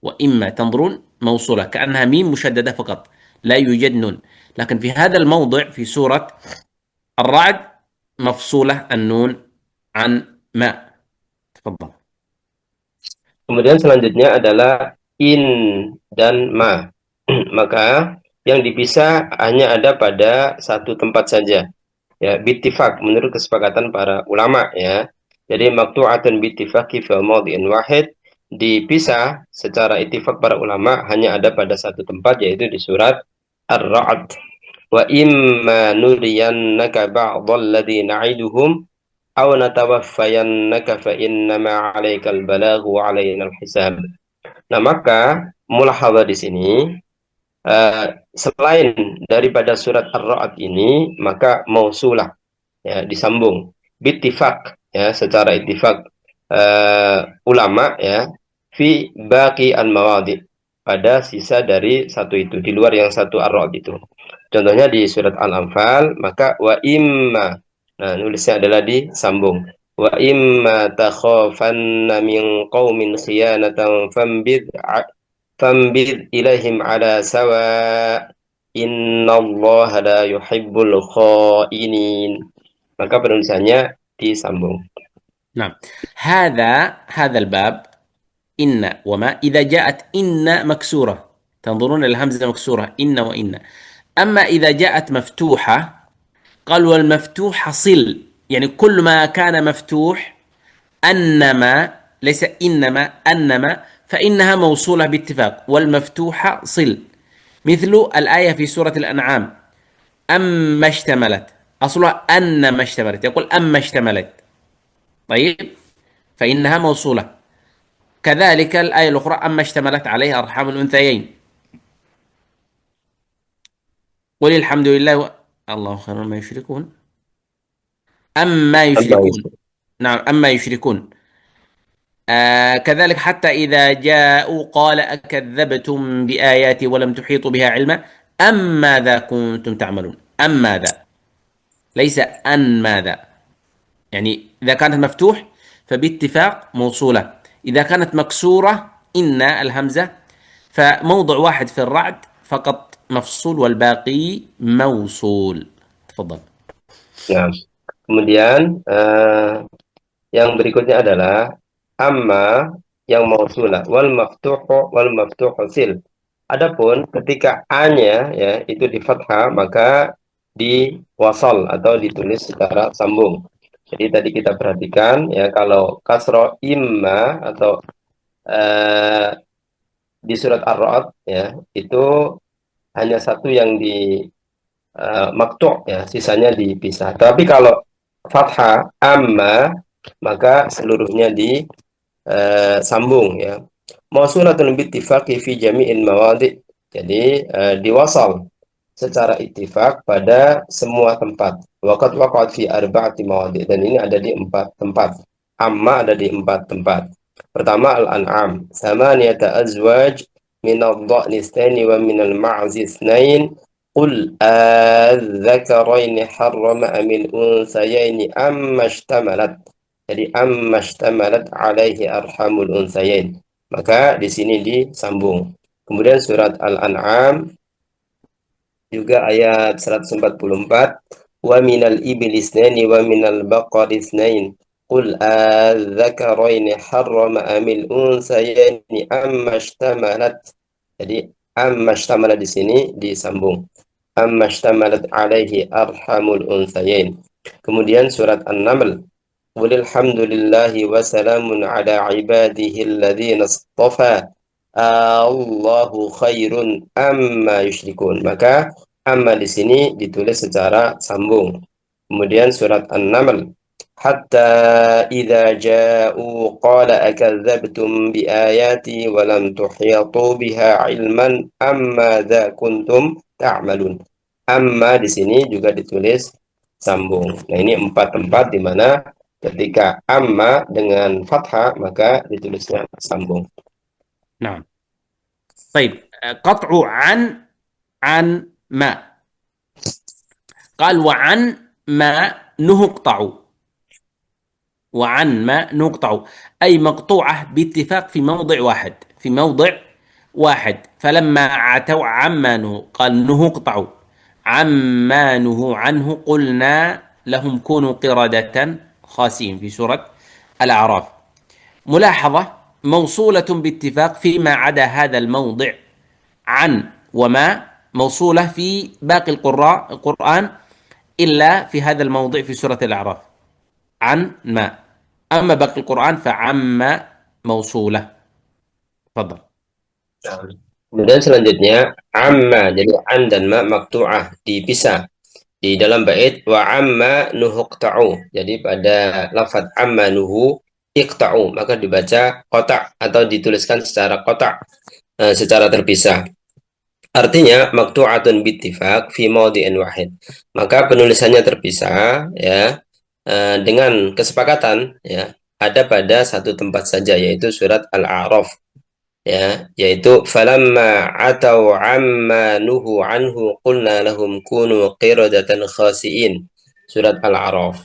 وإما، تنظرون موصولة كأنها ميم مشددة فقط، لا يوجد نون. لكن في هذا الموضع في سورة الرعد مفصولة النون عن ما. تفضل. Kemudian selanjutnya adalah in dan ma. Maka yang dipisah hanya ada pada satu tempat saja. Ya, bittifaq menurut kesepakatan para ulama ya. Jadi maqtu'atun bittifaqi fi mawdhi'in wahid, dipisah secara ittifaq para ulama hanya ada pada satu tempat, yaitu di surat Ar-Ra'd. Wa imma nuriyannaka ba'dhal ladzi na'iduhum aw natawaffayannaka fa innama 'alaikal balaghu wa 'alainal hisab. Nah, maka mulahadha di sini selain daripada surat Ar-Ra'd ini, maka mausulah, ya, disambung bittifaq, ya, secara ittifaq ulama, ya, fi baqi al-mawadi', pada sisa dari satu itu, di luar yang satu Ar-Ra'd itu. Contohnya di surat Al-Anfal, maka wa imma, nah nulisnya adalah disambung, wa imma takhafanna min qaumin khiyanatan fambid ilaihim ala sawa innallaha la yuhibbul khainin. Maka penulisannya disambung. نعم. هذا الباب إن وما إذا جاءت إن مكسورة، تنظرون الهمزة مكسورة إن وإن. أما إذا جاءت مفتوحة قال والمفتوح صل، يعني كل ما كان مفتوح، أنما ليس إنما، أنما، فإنها موصولة باتفاق، والمفتوحة صل. مثل الآية في سورة الأنعام أما اشتملت، أصلها أنما اشتملت، يقول أما اشتملت. طيب، فإنها موصولة. كذلك الآية الأخرى أما اشتملت عليه أرحام الأنثيين، قل الحمد لله الله خير ما يشركون، أما يشركون. نعم، أما يشركون. كذلك حتى إذا جاءوا قال أكذبتم بآياتي ولم تحيطوا بها علما أم ماذا كنتم تعملون. أم ماذا، ليس أن ماذا. يعني إذا كانت مفتوح فباتفاق موصولة، إذا كانت مكسورة إن الهمزة فموضع واحد في الرعد فقط مفصول والباقي موصول. تفضل. Nah, kemudian yang berikutnya adalah amma yang mausulah wal maftuhu sil. Adapun ketika a-nya, ya, itu di fathah, maka diwasal atau ditulis secara sambung. Jadi tadi kita perhatikan, ya, kalau kasro imma atau di surat Ar-Ra'd, ya, itu hanya satu yang di maktu', ya, sisanya dipisah. Tapi kalau fathah amma, maka seluruhnya disambung, ya. Mausulatun bittifaqi fi jami'il mawadi'. Jadi diwasal secara ittifaq pada semua tempat. Waqad waqa'at fi arba'ati mawadi', dan ini ada di 4 tempat. Amma ada di 4 tempat. Pertama Al-An'am, samaniyata azwaj min ad-dha'ni itsnaini wa min al-ma'zi itsnain. Qul adzakaraini harrama amil unsayaini amma ishtamalat. Jadi amma ishtamalat alaihi arhamul unsayain. Maka di sini disambung. Kemudian surat Al-An'am juga ayat 144, wa minal iblis itsnaini wa minal baqari itsnain. Qul adzakaraini harrama amil unsayaini amma ishtamalat. Jadi amma ishtamalat di sini disambung. Amma ishtamalat alaihi arhamul unsayain. Kemudian surat An-Naml, walhamdulillahi wa salamun ala ibadihi alladhina istafa Allahu khairun amma yusyrikun. Maka amma di sini ditulis secara sambung. Kemudian surat An-Naml, hatta idza ja'u qala akadzabtum biayati wa lam tuhitu biha ilman amma dza kuntum ta'malun. Amma di sini juga ditulis sambung. Nah, ini 4 tempat di mana ketika amma dengan fathah maka ditulisnya sambung. Nah, baik. Qat'u an ma. قال وعن ما نقطع وعن ما نقطع أي مقطوعة باتفاق في موضع واحد فلما عتوا عما نهوا قال نقطع عما نهوا عنه قلنا لهم كونوا قردة خاسئين في سورة الأعراف. ملاحظة موصولة باتفاق فيما عدا هذا الموضع عن وما موصولة في باقي القرآن إلا في هذا الموضع في سورة الأعراف عن ما. أما باقي القرآن فعم موصولة. تفضل. Kemudian selanjutnya amma, jadi an dan ma maktu'ah dipisah di dalam bait wa amma nuhuqta'u. Jadi pada lafaz amma nuhu iqta'u maka dibaca qata' atau dituliskan secara qata', secara terpisah. Artinya maktu'atun bittifaq fi mawdi'in wahid. Maka penulisannya terpisah ya dengan kesepakatan ya ada pada satu tempat saja, yaitu surat Al-A'raf ya, yaitu falamma atau amma nuhu anhu qulna lahum kunu qiradatan khasiin, surat Al-A'raf.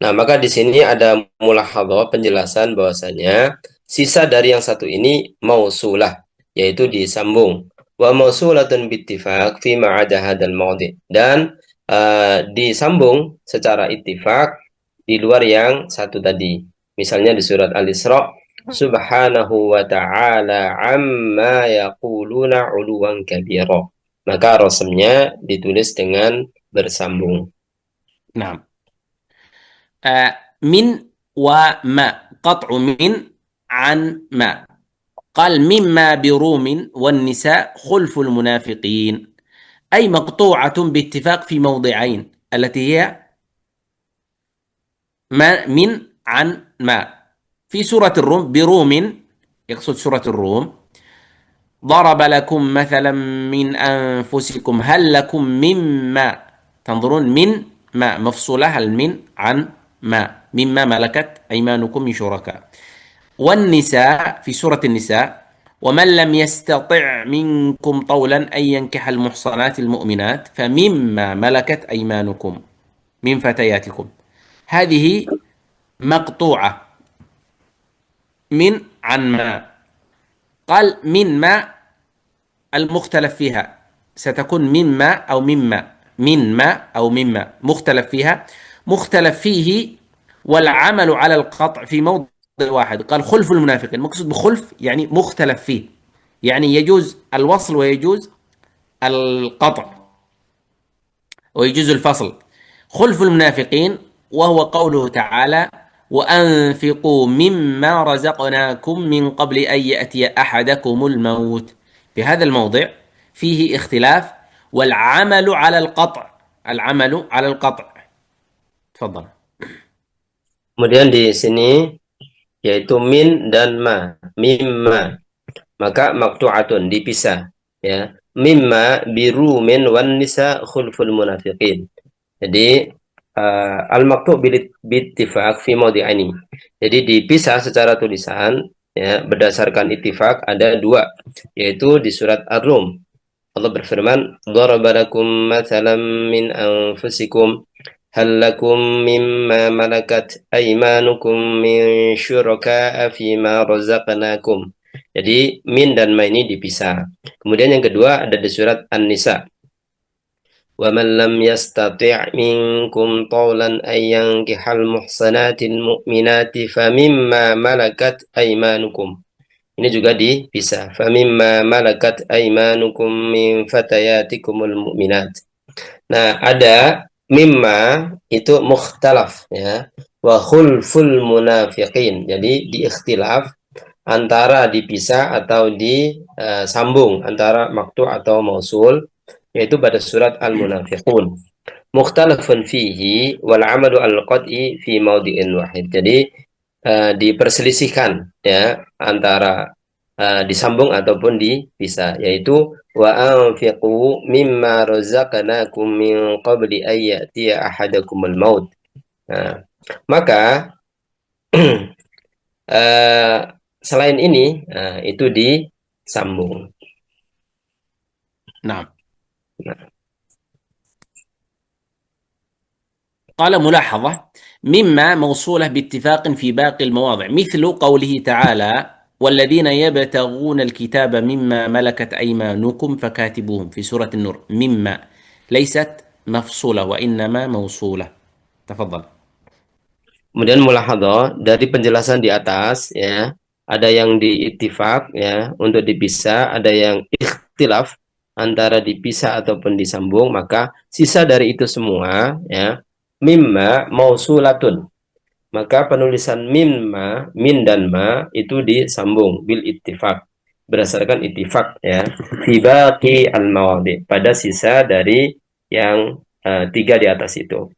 Nah, maka di sini ada mulahadhah, penjelasan bahwasanya sisa dari yang satu ini mausulah, yaitu disambung. Wa mausulatun bittifaq fi ma'ada hadzal mawdi', dan disambung secara ittifaq di luar yang satu tadi. Misalnya di surat Al-Isra, subhanahu wa ta'ala amma yaquluna 'uluwan kabira. Maka rasamnya ditulis dengan bersambung. Nah, min wa ma, qat'u min an ma. قال مما بروم والنساء خلف المنافقين أي مقطوعة باتفاق في موضعين التي هي ما من عن ما. في سورة الروم بروم يقصد سورة الروم ضرب لكم مثلا من أنفسكم هل لكم مما تنظرون من ما مفصولة من عن ما مما ملكت أيمانكم من شركاء. والنساء في سورة النساء ومن لم يستطع منكم طولا أن ينكح المحصنات المؤمنات فمما ملكت أيمانكم من فتياتكم. هذه مقطوعة من عن ما. قال من ما المختلف فيها ستكون مما أو مما من ما أو مما مختلف فيها مختلف فيه والعمل على القطع في موضع واحد. قال خلف المنافقين، مقصود بخلف يعني مختلف فيه، يعني يجوز الوصل ويجوز القطع ويجوز الفصل. خلف المنافقين وهو قوله تعالى وأنفقوا مما رزقناكم من قبل أن يأتي أحدكم الموت. في هذا الموضع فيه اختلاف والعمل على القطع، العمل على القطع. تفضل. Kemudian di sini yaitu min dan ma, mimma, maka maktu'atun dipisah ya, mimma birumin wan nisa khulful munafiqin. Jadi al-maktu' bittifaq fi mawdi'aini, jadi dipisah secara tulisan ya berdasarkan ittifaq ada dua, yaitu di surat Ar-Rum Allah berfirman daraba lakum mathalan min anfusikum hal lakum mimma malakat aymanukum min syuraka'a fima razaqnakum. Jadi min dan ma ini dipisah. Kemudian yang kedua ada di surat An-Nisa. Wa man lam yastati' minkum tawlan ay yankihal muhsanatil mu'minati famimma malakat aymanukum. Ini juga dipisah. Famimma malakat aymanukum min fatayatikumul mu'minat. Nah, ada mimma itu mukhtalaf ya, wa khulful munafiqin, jadi diikhtilaf antara dipisah atau disambung antara maktu atau mausul, yaitu pada surat Al-Munafiqun. mukhtalafun fihi wal amalu al-qat'i fi maudhi'in wahid. Jadi diperselisihkan ya antara disambung ataupun dipisah, yaitu wa anfiqu mimma razaqnakum min qabli an ya'tiya ahadakumul maut. Nah, maka selain ini itu disambung. نعم. قال ملاحظة: مما موصولة باتفاق في باقي المواضع، مثل قوله تعالى: والذين يبتغون الكتاب مما ملكت أيمانكم فكاتبوهم، في سورة النور. مما ليست مفصولة وإنما موصولة. تفضل. Kemudian mulahadhah dari penjelasan di atas ya, ada yang diittifaq ya untuk dipisah, ada yang ikhtilaf antara dipisah ataupun disambung, maka sisa dari itu semua ya mimma mausulatun. Maka penulisan mimma, min dan ma itu disambung bil ittifaq, berdasarkan ittifaq ya, fi baqi al mawadhi, pada sisa dari yang tiga di atas itu.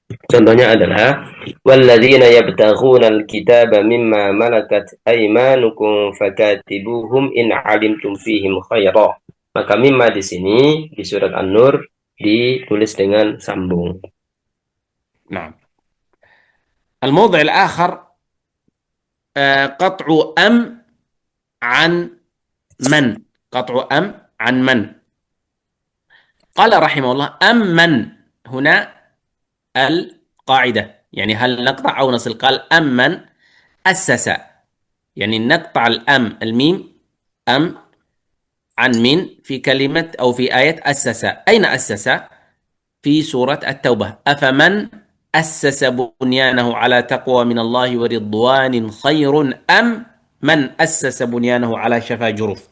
Contohnya adalah walladzina yabtaghuna al-kitaba mimma malakat aymanukum fakatibuhum in alimtum fihim khaira. Maka mimma di sini di surat An-Nur ditulis dengan sambung. نعم. الموضع الآخر قطع أم عن من. قطع أم عن من. قال رحمه الله: أم من هنا القاعدة، يعني هل نقطع أو نصل. قال: أم من أسس، يعني نقطع الأم الميم أم عن من في كلمة أو في آية أسس. أين أسس؟ في سورة التوبة: أفمن أسس بنيانه على تقوى من الله ورضوان خير أم من أسس بنيانه على شفا جرف.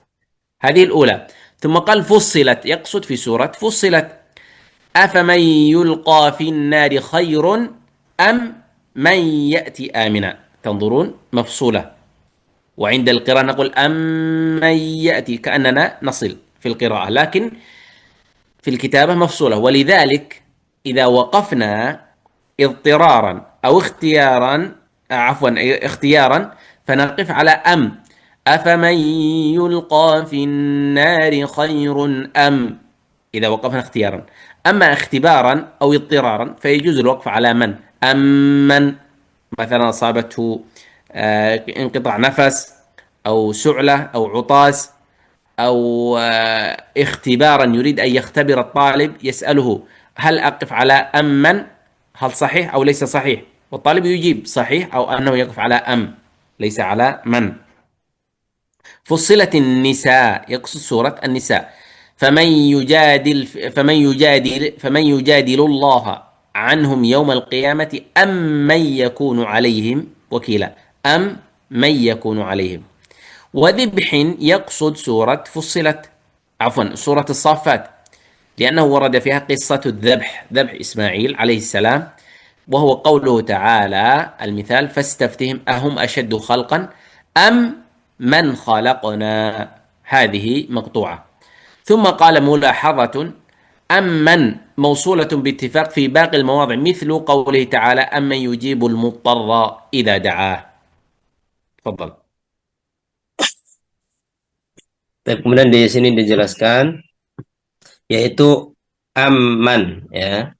هذه الأولى. ثم قال: فصلت، يقصد في سورة فصلت: أفمن يلقى في النار خير أم من يأتي آمنا. تنظرون مفصولة. وعند القراءة نقول أم من يأتي، كأننا نصل في القراءة، لكن في الكتابة مفصولة. ولذلك إذا وقفنا اضطرارا أو اختيارا اختيارا فنقف على أم. أفمن يلقى في النار خير أم، إذا وقفنا اختيارا. أما اختبارا أو اضطرارا فيجوز الوقف على من. أمن مثلا أصابته انقطاع نفس أو سعلة أو عطاس أو اختبارا يريد أن يختبر الطالب، يسأله: هل أقف على أم من؟ هل صحيح أو ليس صحيح؟ والطالب يجيب صحيح أو أنه يقف على أم ليس على من. فصلت النساء، يقصد سورة النساء: فمن يجادل الله عنهم يوم القيامة أم من يكون عليهم وكيلا. أم من يكون عليهم. وذبح يقصد سورة فصلت، سورة الصافات، لأنه ورد فيها قصة الذبح، ذبح إسماعيل عليه السلام، وهو قوله تعالى المثال: فاستفتهم أهم أشد خلقا أم من خلقنا. هذه مقطوعة. ثم قال ملاحظة: أم من موصولة باتفاق في باقي المواضع، مثل قوله تعالى: أمن يجيب المضطر إذا دعاه. تفضل. Kemudian di sini dijelaskan yaitu amman ya.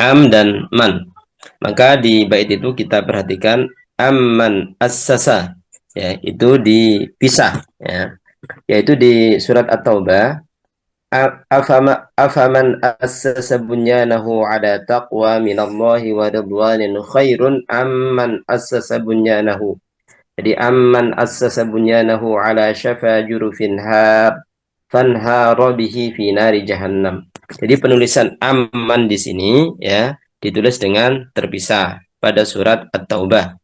Am dan man. Maka di bait itu kita perhatikan amman assasa ya, itu dipisah ya. Yaitu di surat At-Taubah, afaman assasa bunyanahu ala taqwa minallahi wa ridwanin khairun amman assasa bunyanahu. Jadi amman assasa bunyanahu ala syafa jurufin har fanhara bihi fi nari jahannam. Jadi penulisan amman di sini ya ditulis dengan terpisah pada surat At-Taubah.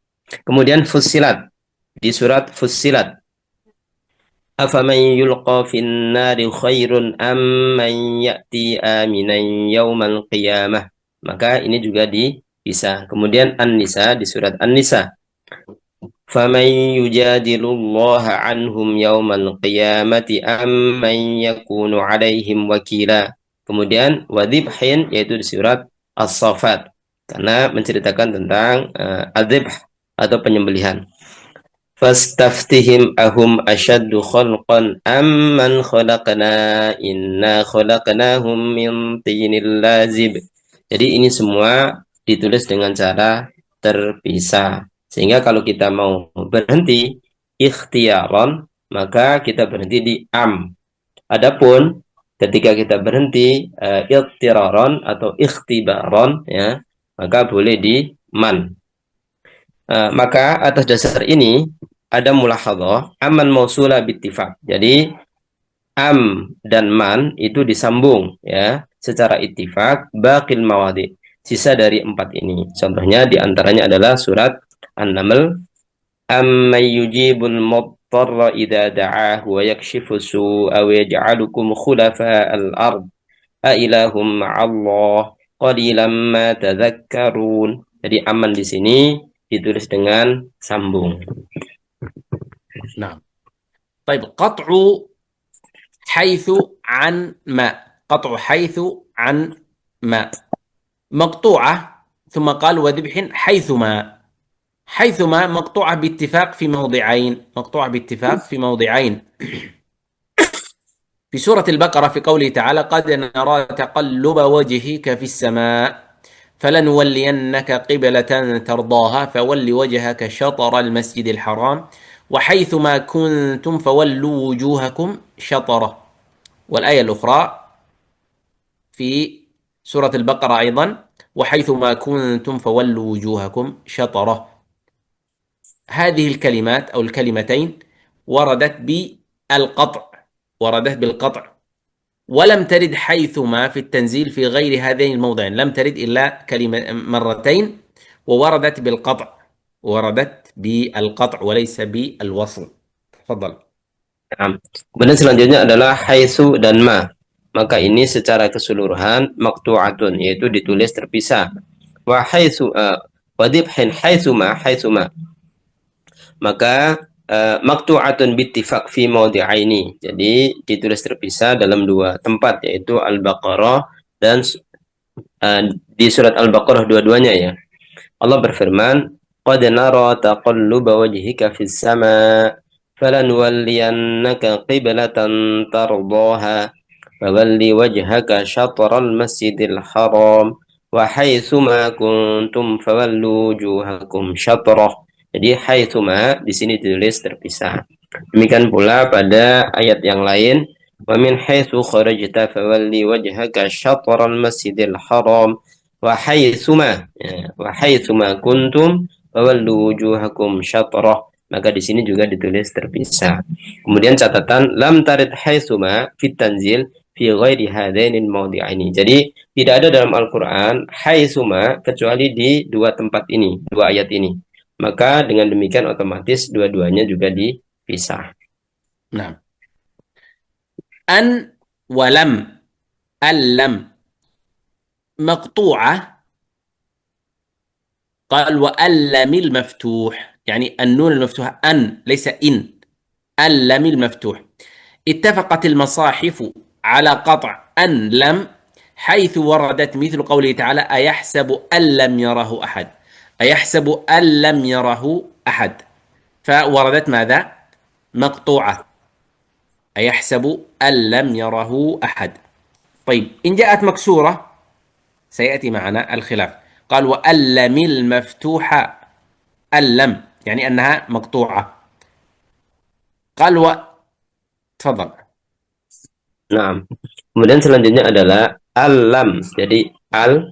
Kemudian fussilat di surat Fussilat: afaman yulqa fin nari khairun amman ya'ti aminan yaumal qiyamah. Maka ini juga dipisah. Kemudian An-Nisa di surat An-Nisa: faman yujadilullaha anhum yaumal qiyamati amman yakunu alaihim wakila. Kemudian wadhibhin yaitu di surat As-Saffat karena menceritakan tentang adzibh atau penyembelihan. Fastaftihim ahum asyaddu khalqan amman khalaqna inna khalaqnahum min tinil lazib. Jadi ini semua ditulis dengan cara terpisah. Sehingga kalau kita mau berhenti ikhtiaron, maka kita berhenti di am. Adapun ketika kita berhenti iktiraron atau ikhtibaron, ya, maka boleh di man. Maka atas dasar ini ada mulahadhah aman mausula bittifaq. Jadi am dan man itu disambung ya secara ittifaq baqil mawadi. Sisa dari 4 ini. Contohnya diantaranya adalah surat An-Naml amman yujibul mudtarra idza da'ahu wa yakshifu su'a wa yaj'alukum khulafa'al ard a ilahum ma'allah qalilan ma tadhakkarun. Jadi aman di sini ditulis dengan sambung. نعم. طيب قطع حيث عن ما، قطع حيث عن ما مقطوعة، ثم قال وذبح حيثما. حيثما مقطوعة باتفاق في موضعين، مقطوعة باتفاق في موضعين. في سورة البقرة في قوله تعالى قد نرى تقلب وجهك في السماء فلنولينك قبلة ترضاها فول وجهك شطر المسجد الحرام وحيثما كنتم فولوا وجوهكم شطره. والآية الأخرى في سورة البقرة أيضا وحيثما كنتم فولوا وجوهكم شطره. هذه الكلمات أو الكلمتين وردت بالقطع، وردت بالقطع، ولم ترد حيثما في التنزيل في غير هذين الموضعين، لم ترد إلا كلمة مرتين ووردت بالقطع، وردت بالقطع وليس بالوصل. تفضل. Kemudian selanjutnya adalah haitsu dan ma. Maka ini secara keseluruhan maqtu'atun yaitu ditulis terpisah. Wa haitsu wadhibhin haitsu ma. Maka maqtu'atun bittifaq fi mawdi'aini. Jadi ditulis terpisah dalam 2 tempat yaitu Al-Baqarah dan di surat Al-Baqarah dua-duanya ya. Allah berfirman, "Qad nara taqalluba wajhika fis sama' falanwalliyannaka qiblatan tardaha fawalli wajhaka syatral masjidil haram wa haitsuma kuntum fawallu wujuhakum syatrah." Jadi haitsuma di sini ditulis terpisah. Demikian pula pada ayat yang lain, wa min haitsu kharajta fawalli wajhaka syatral masjidil haram wa haitsuma kuntum fawallu wujuhakum syatrah. Maka di sini juga ditulis terpisah. Kemudian catatan lam tarid haitsuma fit tanzil fi ghairi hadainil mawdi'aini. Jadi tidak ada dalam Al-Qur'an haitsuma kecuali di 2 tempat ini, 2 ayat ini. Maka dengan demikian otomatis dua-duanya juga dipisah. Nah. An walam, al-lam مقطوعة. قال وألم المفتوح، يعني النون المفتوحة أن ليس إن، ألم المفتوح. اتفقت المصاحف على قطع أن لم حيث وردت مثل قوله تعالى أيحسب أن لم يره أحد، أيحسب أن لم يره أحد، فوردت ماذا؟ مقطوعة، أيحسب أن لم يره أحد. طيب إن جاءت مكسورة سيأتي معنا الخلاف. قال وألم المفتوحة، ألم يعني أنها مقطوعة. قال تفضل. Nah, kemudian selanjutnya adalah al-lam. Jadi al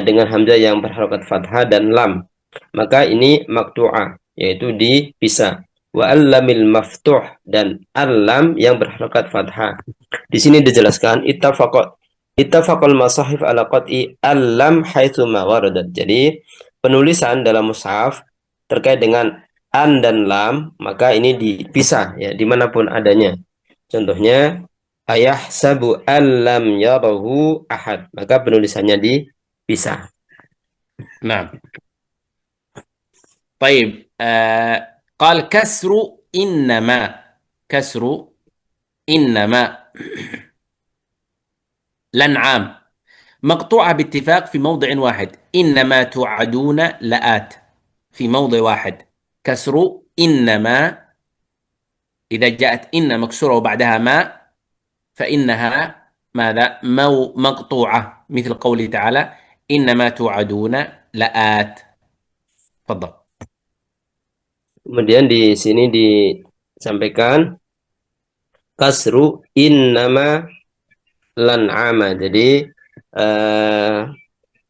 dengan hamzah yang berharokat fathah dan lam. Maka ini maqtu'ah, yaitu dipisah. Wa al-lamil maftuh dan al-lam yang berharokat fathah. Di sini dijelaskan ittafaqal masahif ala qat'i al-lam haitsu ma waradat. Jadi penulisan dalam mushaf terkait dengan an dan lam maka ini dipisah ya dimanapun adanya. Contohnya ayahsabu allam yarahu ahad, maka penulisannya dipisah. Nah. طيب قال كسر إنما، كسر إنما الأنعام مقطوعة باتفاق في موضع واحد، إنما توعدون لآت، في موضع واحد. كسر إنما، إذا جاءت إن مكسورة وبعدها ما فإنها ماذا؟ مقطوعة، مثل قوله تعالى إنما توعدون لآت. تفضل. Kemudian di sini disampaikan kasru innama lan'ama. Jadi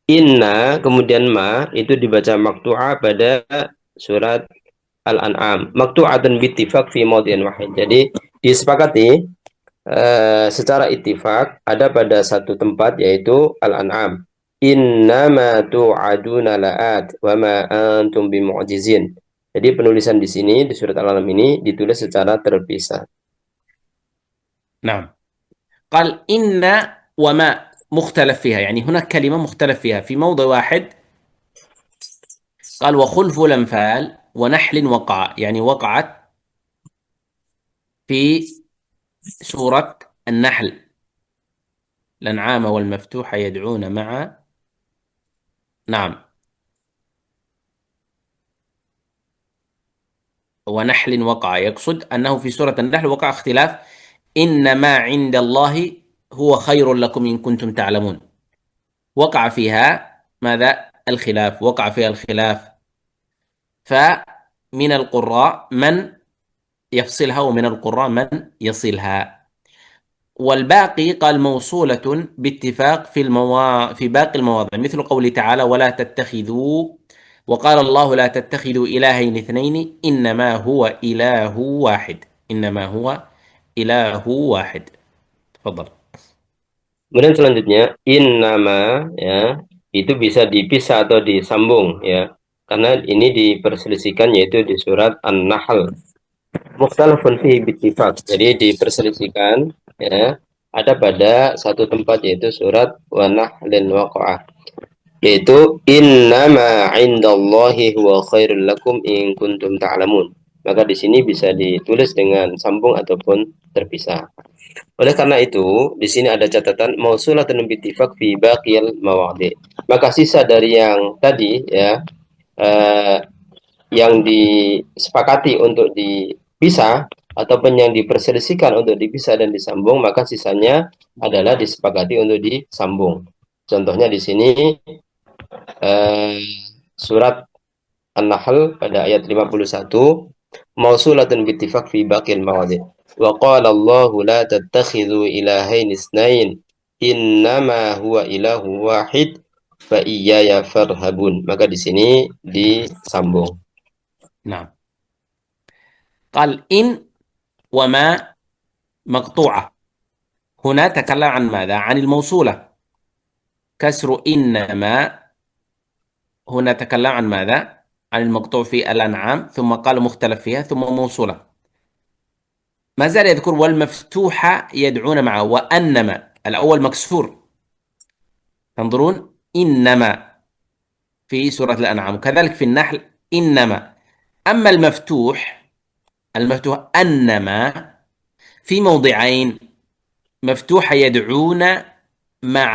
inna kemudian ma itu dibaca maktu'ah pada surat Al-An'am. Maktu'atan bittifaq fi maudhi'in wahid. Jadi disepakati secara ittifaq ada pada satu tempat yaitu Al-An'am. Innama tu'aduna la'at wa ma antum bimu'jizin. Jadi penulisan di sini di surat Al-An'am ini ditulis secara terpisah. نعم. قال إن وما مختلف فيها، يعني هناك كلمة مختلف فيها في موضع واحد. قال وخلف الأنفال ونحل وقع، يعني وقعت في سورة النحل. الأنعام والمفتوحة يدعون مع، نعم، ونحل وقع، يقصد أنه في سورة النحل وقع اختلاف. إنما عند الله هو خير لكم إن كنتم تعلمون، وقع فيها ماذا؟ الخلاف، وقع فيها الخلاف. فمن القراء من يفصلها ومن القراء من يصلها. والباقي قال موصولة باتفاق في باقي المواضع، مثل قوله تعالى ولا تتخذوا، وقال الله لا تتخذوا إلهين اثنين إنما هو إله واحد، إنما هو إله واحد. تفضل. Kemudian selanjutnya innama ya itu bisa dipisah atau disambung ya. Karena ini diperselisihkan yaitu di surat An-Nahl. Mukhtalafun fi bittifaq. Jadi diperselisihkan ya ada pada satu tempat yaitu surat wa nahlin waqa'ah. Yaitu innama 'indallahi huwa khairul lakum in kuntum ta'lamun. Maka di sini bisa ditulis dengan sambung ataupun terpisah. Oleh karena itu, di sini ada catatan mausulatun bittifaq fi baqiyal mawadhi. Maka sisa dari yang tadi ya yang disepakati untuk dipisah ataupun yang diperselisihkan untuk dipisah dan disambung, maka sisanya adalah disepakati untuk disambung. Contohnya di sini surat An-Nahl pada ayat 51 mausulatun bittifaq fi baqil mawadhi. Wa qala Allahu la tattakhidhu ilahain isnain innama huwa ilahu wahid fa iyaya farhabun. Maka di sini disambung. نعم. قال إن وما مقطوعة، هنا تكلم عن ماذا؟ عن الموصولة. كسر إنما، هنا تكلم عن ماذا؟ عن المقطوع في الأنعام، ثم قال مختلف فيها، ثم موصولة. ما زال يذكر والمفتوحة يدعون معه، وأنما الأول مكسور، تنظرون إنما في سورة الأنعام، وكذلك في النحل إنما. أما المفتوح أنما في موضعين، مفتوحة يدعون مع،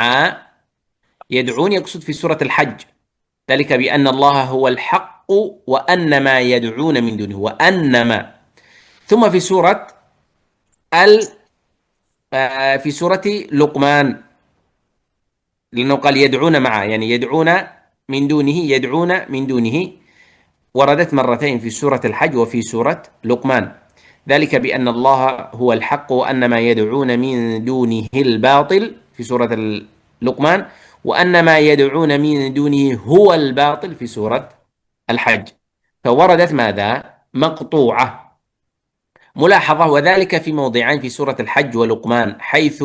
يدعون يقصد في سورة الحج، ذلك بأن الله هو الحق وأن ما يدعون من دونه، وأنما. ثم في سورة في سورة لقمان، لأنه قال يدعون معه، يعني يدعون من دونه، يدعون من دونه، وردت مرتين في سورة الحج وفي سورة لقمان، ذلك بأن الله هو الحق وأن ما يدعون من دونه الباطل في سورة لقمان، وأن ما يدعون من دونه هو الباطل في سورة الحج. فوردت ماذا؟ مقطوعة. ملاحظة، وذلك في موضعين في سورة الحج ولقمان، حيث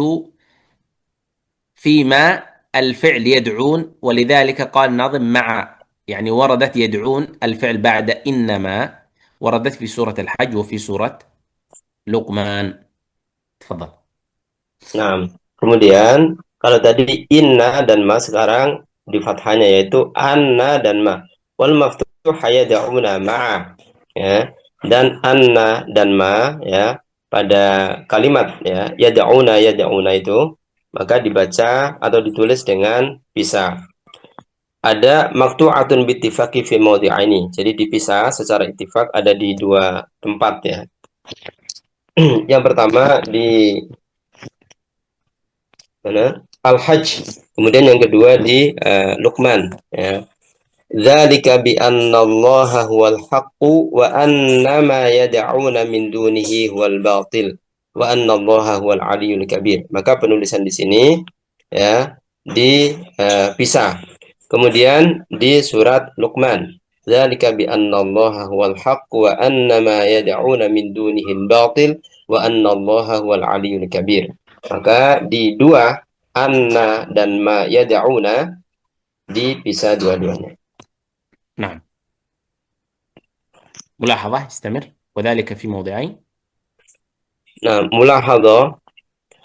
فيما الفعل يدعون، ولذلك قال الناظم مع، يعني وردت يدعون الفعل بعد إنما، وردت في سورة الحج وفي سورة لقمان. تفضل. Nah, kemudian kalau tadi inna dan ma, sekarang di fathahnya yaitu anna dan ma. Wal maftuh yad'una ma'a ya. Dan anna dan ma ya pada kalimat ya yad'una itu maka dibaca atau ditulis dengan pisah. Ada maktu'atun bittifaqi fi mawdi'aini. Jadi dipisah secara ittifaq ada di dua tempat ya. Yang pertama di mana? Al-Hajj. Kemudian yang kedua di Luqman ya. Dzalika bi anna Allaha huwal haqqu wa anna ma yad'una min dunihi huwal batil wa anna Allaha huwal aliyyul kabir. Maka penulisan di sini ya dipisah. Kemudian di surat Luqman, dzalika bi anna Allaha huwal haqqu wa anna ma yad'una min dunihi al-batil wa anna Allaha huwal aliyyul kabir. Maka di dua anna dan ma yad'una dipisah dua-duanya. نعم. ملاحظة استمر. وذلك في موضعين. Nah, mulahadhah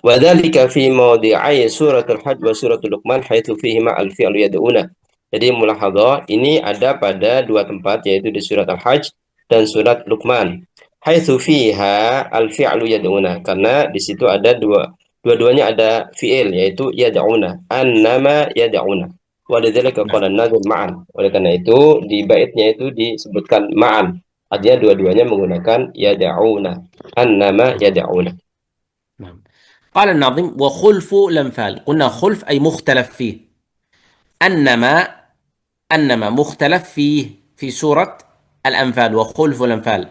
wa dzalika fi mawdi'ai suratul Hajj wa suratul Luqman haitsu fihima al-fi'lu yad'una. Jadi mulahadhah ini ada pada dua tempat yaitu di surat Al-Hajj dan surat Luqman. Haitsu fiha al-fi'lu yad'una karena di situ ada dua-duanya ada fi'il yaitu yad'una. Annama yad'una. Wa lidzalika qala an-nazim ma'an. Oleh karena itu di baitnya itu disebutkan ma'an. Artinya dua-duanya menggunakan yad'una. Annama yad'una. نعم. قال الناظم وخلف الأنفال. قلنا خلف أي مختلف فيه. أنما مختلف فيه في سورة الأنفال وخلف الأنفال،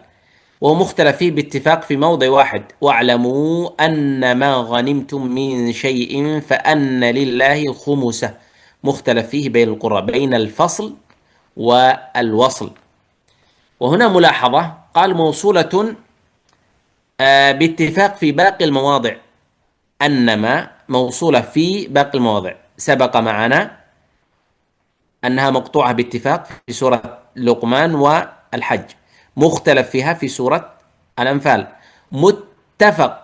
وهو مختلف فيه باتفاق في موضع واحد: واعلموا أن ما غنمتم من شيء فأن لله خمسه. مختلف فيه بين القراء بين الفصل والوصل. وهنا ملاحظة قال موصولة باتفاق في باقي المواضع. أنما موصولة في باقي المواضع. سبق معنا أنها مقطوعة باتفاق في سورة لقمان والحج، مختلف فيها في سورة الأنفال، متفق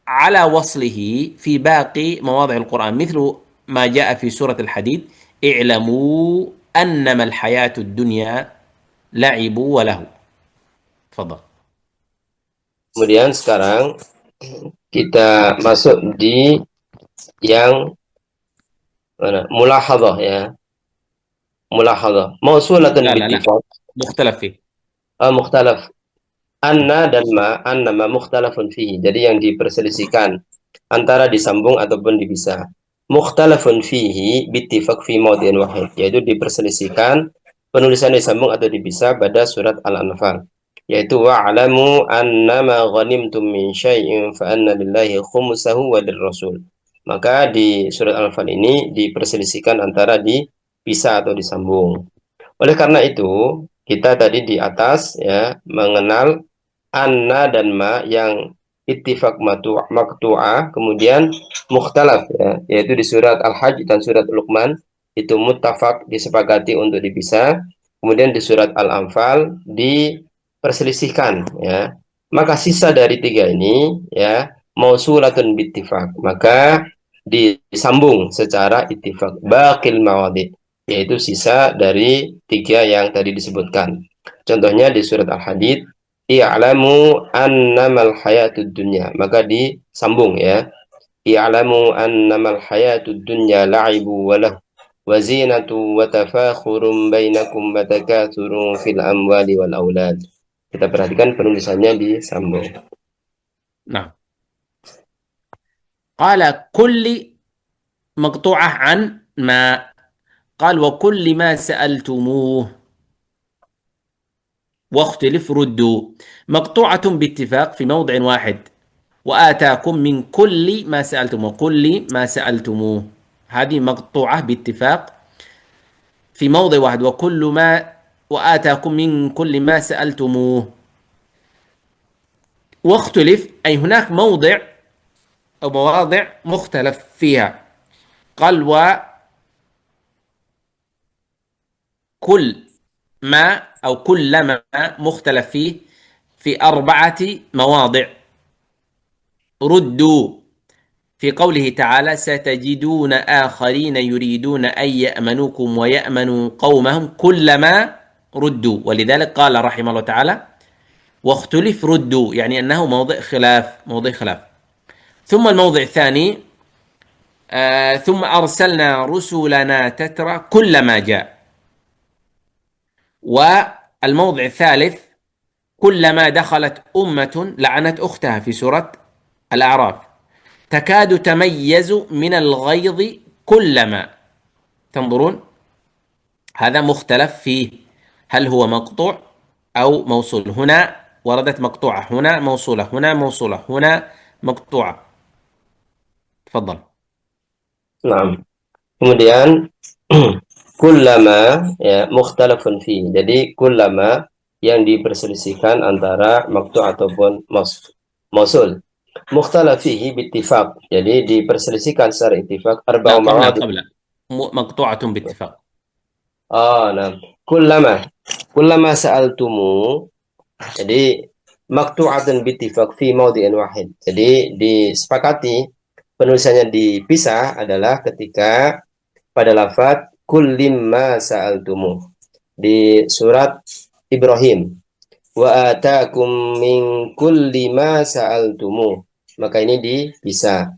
على وصله في باقي مواضع القرآن مثل ما جاء في سورة الحديد: اعلموا أنما الحياة الدنيا لعب وله. تفضل. Kemudian sekarang kita masuk di yang mana? Mulahadhah ya. Mulahadhah. Mausulatun لا bittifaq. مختلف فيه. Mukhtalaf. Anna dan ma, annama mukhtalafun fihi. Jadi yang diperselisihkan antara disambung ataupun dipisah. Mukhtalafun fihi bittifaq fi mawdi'in wahid. Yaitu diperselisihkan penulisan disambung atau dipisah pada surat Al-Anfal. Yaitu wa'alamu annama ghanimtum min syai'in fa anna lillahi khumsahu wa lirrasul. Maka di surat Al-Anfal ini diperselisihkan antara dipisah atau disambung. Oleh karena itu, kita tadi di atas ya mengenal anna dan ma yang ittifaq maktu'ah, kemudian mukhtalaf ya, yaitu di surat Al-Hajj dan surat Luqman itu muttafaq disepakati untuk dipisah, kemudian di surat Al-Anfal diperselisihkan ya. Maka sisa dari tiga ini ya mausulatun bittifaq, maka disambung secara ittifaq baqil mawadi', yaitu sisa dari tiga yang tadi disebutkan. Contohnya di surat Al-Hadid, i'lamu annamal hayatud dunya, maka disambung ya. I'lamu annamal hayatud dunya la'ibu wa lahu wa zinatu wa tafakhurum bainakum wa takathurun fil amwali wal aulad. Kita perhatikan penulisannya disambung. نعم. قال كل مقطوعة عن ما. قال وكل ما سألتموه واختلف ردوا. مقطوعة باتفاق في موضع واحد: وآتاكم من كل ما سألتموه. كل ما سألتموه هذه مقطوعة باتفاق في موضع واحد: وكل ما وآتاكم من كل ما سألتموه. واختلف أي هناك موضع أو مواضع مختلف فيها. قال وكل ما أو كلما مختلف فيه في 4 مواضع. ردوا في قوله تعالى: ستجدون آخرين يريدون أن يأمنوكم ويأمنوا قومهم كلما ردوا. ولذلك قال رحمه الله تعالى: واختلف ردوا، يعني أنه موضع خلاف. ثم الموضع الثاني ثم أرسلنا رسلنا تترى كلما جاء. والموضع الثالث كلما دخلت أمة لعنت أختها في سورة الأعراف، تكاد تميز من الغيظ كلما. تنظرون هذا مختلف فيه، هل هو مقطوع أو موصول؟ هنا وردت مقطوعة، هنا موصولة، هنا موصولة، هنا مقطوعة. تفضل. Nah, kemudian kullama ya mukhtalafun fi. Jadi kullama yang diperselisihkan antara maqtu' ataupun mausul. Mukhtalaf fihi bittifaq. Jadi diperselisihkan secara ittifaq لا، arba'u mawadi'. قبل مقطوعة باتفاق. Nah. Kullama sa'altumu. Jadi maqtu'atun bittifaq fi mawdi'in wahid. Jadi disepakati penulisannya dipisah adalah ketika pada lafaz kullimma sa'altumu di surat Ibrahim, wa atakum min kulli ma sa'altumu, maka ini dipisah.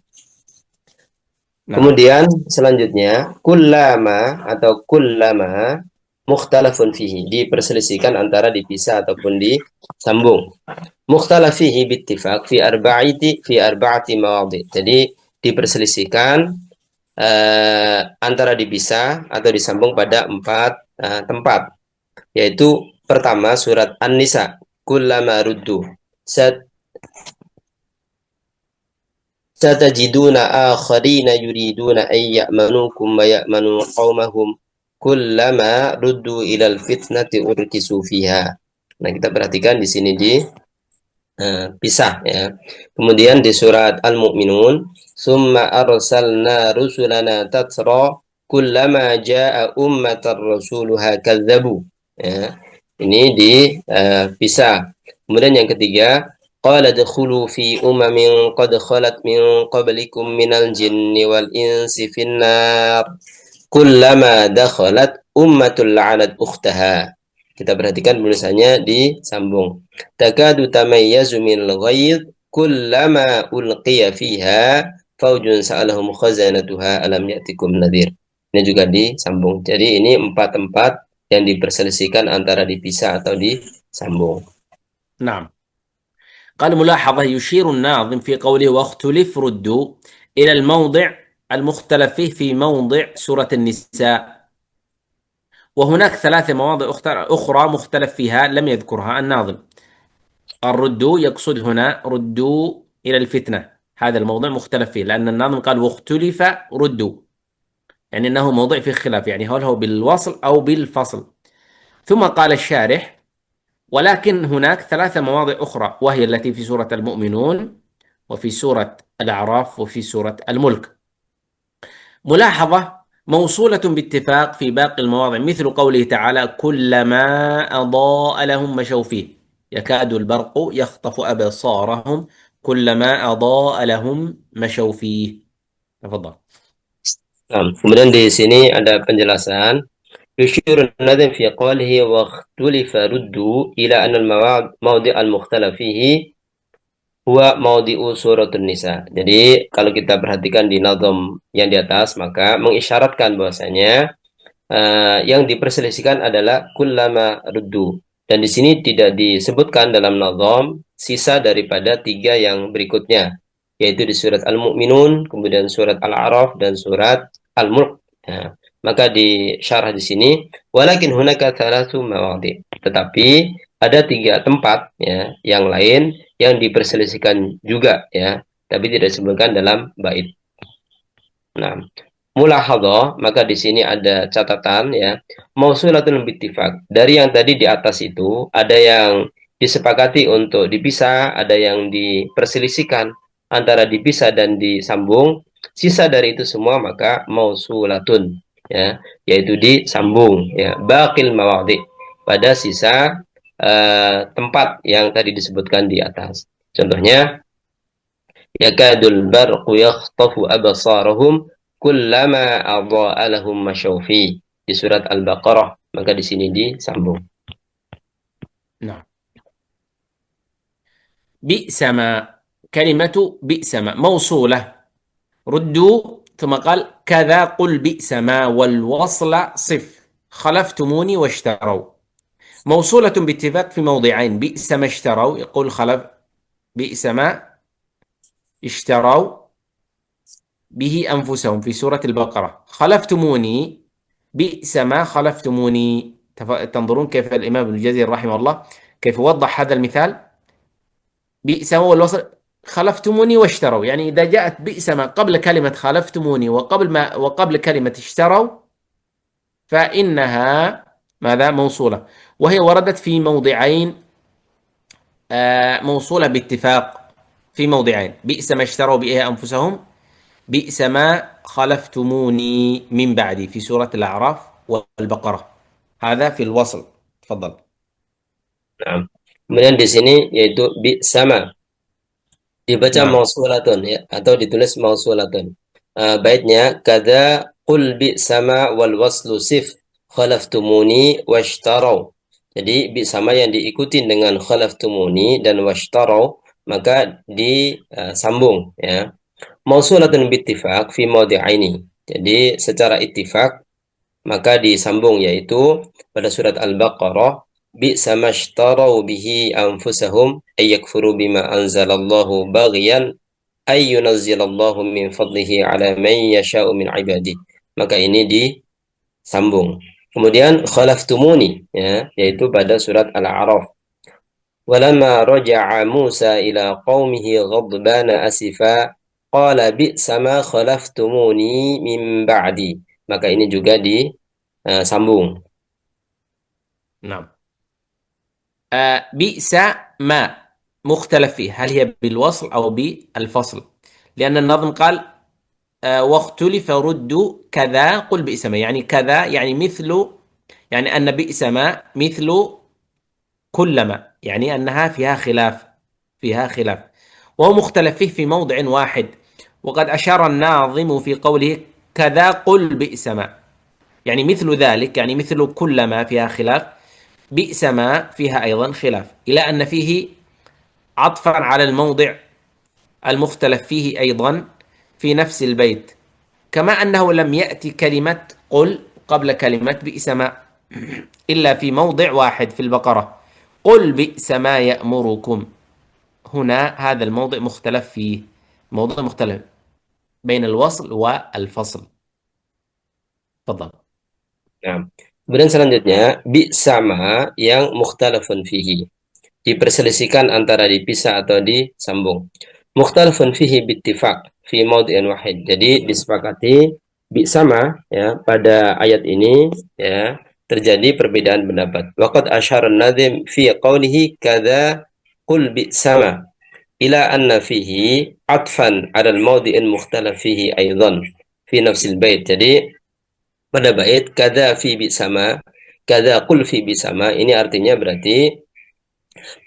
Nah. Kemudian selanjutnya kullama atau kullama mukhtalafun fihi, diperselisihkan antara dipisah ataupun disambung. Mukhtalaf fihi bittifaq fi arba'ati mawadhi. Jadi diperselisihkan antara dipisah atau disambung pada 4 tempat, yaitu pertama surat An-Nisa, kullama ruddu satajiduna akharina yuriduna ay ya'manukum wa ya'manu qaumahum kullama ruddu ilal fitnati urkisu fiha. Nah, kita perhatikan di sini di pisah ya. Kemudian di surat Al-Mu'minun, summa arsalna rusulana tatra kullama jaa ummatar rasuluha kadzabu. Ya. Ini dipisah. Kemudian yang ketiga, qala dkhulu fi umamin qad khalat min qablikum minal jinni wal insi finnar kullama dakhalat ummatul la'anat ukhtaha. Kita perhatikan tulisannya disambung. Takadu tamayyazu minal ghayz kullama ulqiya fiha faujun sa'alahum khazanatuha alam ya'tikum nadhir. Ini juga disambung. Jadi ini 4 tempat yang diperselisihkan antara dipisah atau disambung. نعم. قال ملاحظة يشير الناظم في قوله واختلف ردوا إلى الموضع المختلف فيه في موضع سورة النساء، وهناك 3 مواضع أخرى مختلف فيها لم يذكرها الناظم. الردوا يقصد هنا ردوا إلى الفتنة، هذا الموضوع مختلف فيه، لأن الناظم قال واختلف ردوا، يعني أنه موضوع فيه خلاف، يعني هل هو بالوصل أو بالفصل. ثم قال الشارح ولكن هناك 3 مواضع أخرى، وهي التي في سورة المؤمنون وفي سورة الأعراف وفي سورة الملك. ملاحظة موصولة باتفاق في باقي المواضع، مثل قوله تعالى كلما أضاء لهم مشوا فيه، يكاد البرق يخطف أبصارهم كلما أضاء لهم مشوا فيه. تفضل. Nah, kemudian di sini ada penjelasan. Yushirun nadhim fi qawlihi wa ikhtulifa ruddu ila anna al-mawdi' al-mukhtalaf fihi huwa mawdi'u suratun Nisa. Jadi kalau kita perhatikan di nazam yang di atas, maka mengisyaratkan bahwasanya yang diperselisihkan adalah kullama ruddu. Dan di sini tidak disebutkan dalam nazam sisa daripada 3 yang berikutnya, yaitu di surat Al-Mu'minun, kemudian surat Al-A'raf dan surat Al-Mulk. Nah, maka di syarah di sini walakin hunaka thalathu mawadhi, tetapi ada 3 tempat ya yang lain yang diperselisihkan juga ya, tapi tidak disebutkan dalam bait. Nah, mulahadhah, maka di sini ada catatan ya, mausulatun bittifaq. Dari yang tadi di atas itu ada yang disepakati untuk dipisah, ada yang diperselisihkan antara dipisah dan disambung. Sisa dari itu semua maka mausulatun ya, yaitu disambung ya, baqil mawadhi, pada sisa tempat yang tadi disebutkan di atas. Contohnya yakadul barqu yakhtafu absarahum kullama adha'a lahum masyaw fi, di surat Al-Baqarah, maka di sini disambung. Nah. Bi'sama, kalimatu bi'sama mausulah. Ruddu ثم قال كذا قل بئس ما والوصل صف خلفتموني واشتروا. موصولة باتفاق في موضعين، بئس ما اشتروا يقول خلف بئس ما اشتروا به أنفسهم في سورة البقرة. خلفتموني بئس ما خلفتموني. تنظرون كيف الإمام ابن الجزري رحمه الله كيف وضح هذا المثال. بئس ما والوصل خلفتموني واشتروا، يعني إذا جاءت بئس ما قبل كلمة خلفتموني وقبل كلمة اشتروا فإنها ماذا؟ موصولة، وهي وردت في موضعين، موصولة باتفاق في موضعين، بئس ما اشتروا به أنفسهم، بئس ما خلفتموني من بعدي في سورة الأعراف والبقرة. هذا في الوصل. تفضل. Nah, kemudian di sini yaitu bi sama dibaca نعم. mausulatun ya, atau ditulis mausulatun. Baitnya kada qul bi sama wal waslu sif khalaftumuni washtarau. Jadi bi sama yang diikuti dengan khalaftumuni dan washtarau maka disambung ya. Mausulatun bittifaq fi mawdi'aini. Jadi secara ittifaq maka disambung yaitu pada surat Al-Baqarah bi'sa mashtarau bihi anfusahum ay yakfuru bima anzalallahu baghyan ay yunazzilallahu min fadlihi ala man yasha'u min ibadi. Maka ini disambung. Kemudian khalaftumuni ya, yaitu pada surat Al-A'raf. Walamma raja'a Musa ila qaumihi ghadbana asifa qala bi'sa ma khalaftumuni min ba'di. Maka ini juga disambung. نعم. بئس ما مختلف فيه، هل هي بالوصل أو بالفصل؟ لأن النظم قال واختلف ردوا كذا قل بئس ما، يعني كذا يعني مثل، يعني أن بئس ما مثل كلما، يعني أنها فيها خلاف، فيها خلاف، وهو مختلف فيه في موضع واحد. وقد أشار الناظم في قوله كذا قل بئس ما، يعني مثل ذلك، يعني مثل كلما فيها خلاف، بئس ما فيها أيضا خلاف، إلى أن فيه عطفا على الموضع المختلف فيه أيضا في نفس البيت، كما أنه لم يأتي كلمة قل قبل كلمة بئس ما إلا في موضع واحد في البقرة، قل بئس ما يأمركم. هنا هذا الموضع مختلف فيه، موضوع مختلف بين الوصل والفصل. تفضل. Nah, kemudian selanjutnya bi sama yang mukhtalafun fihi. Diperselisihkan antara dipisah atau disambung. Mukhtalafun fihi bittifaq fi maudhi'in wahid. Jadi disepakati bi sama ya pada ayat ini ya terjadi perbedaan pendapat. Waqad asyara an-nadhim fi qawlihi kadza qul bi sama ila anna fihi atfan 'ala al-maudhi'il mukhtalaf fihi aidan fi nafsil bait. Jadi pada bait kada fi bi sama, kada qul fi bi sama, ini artinya berarti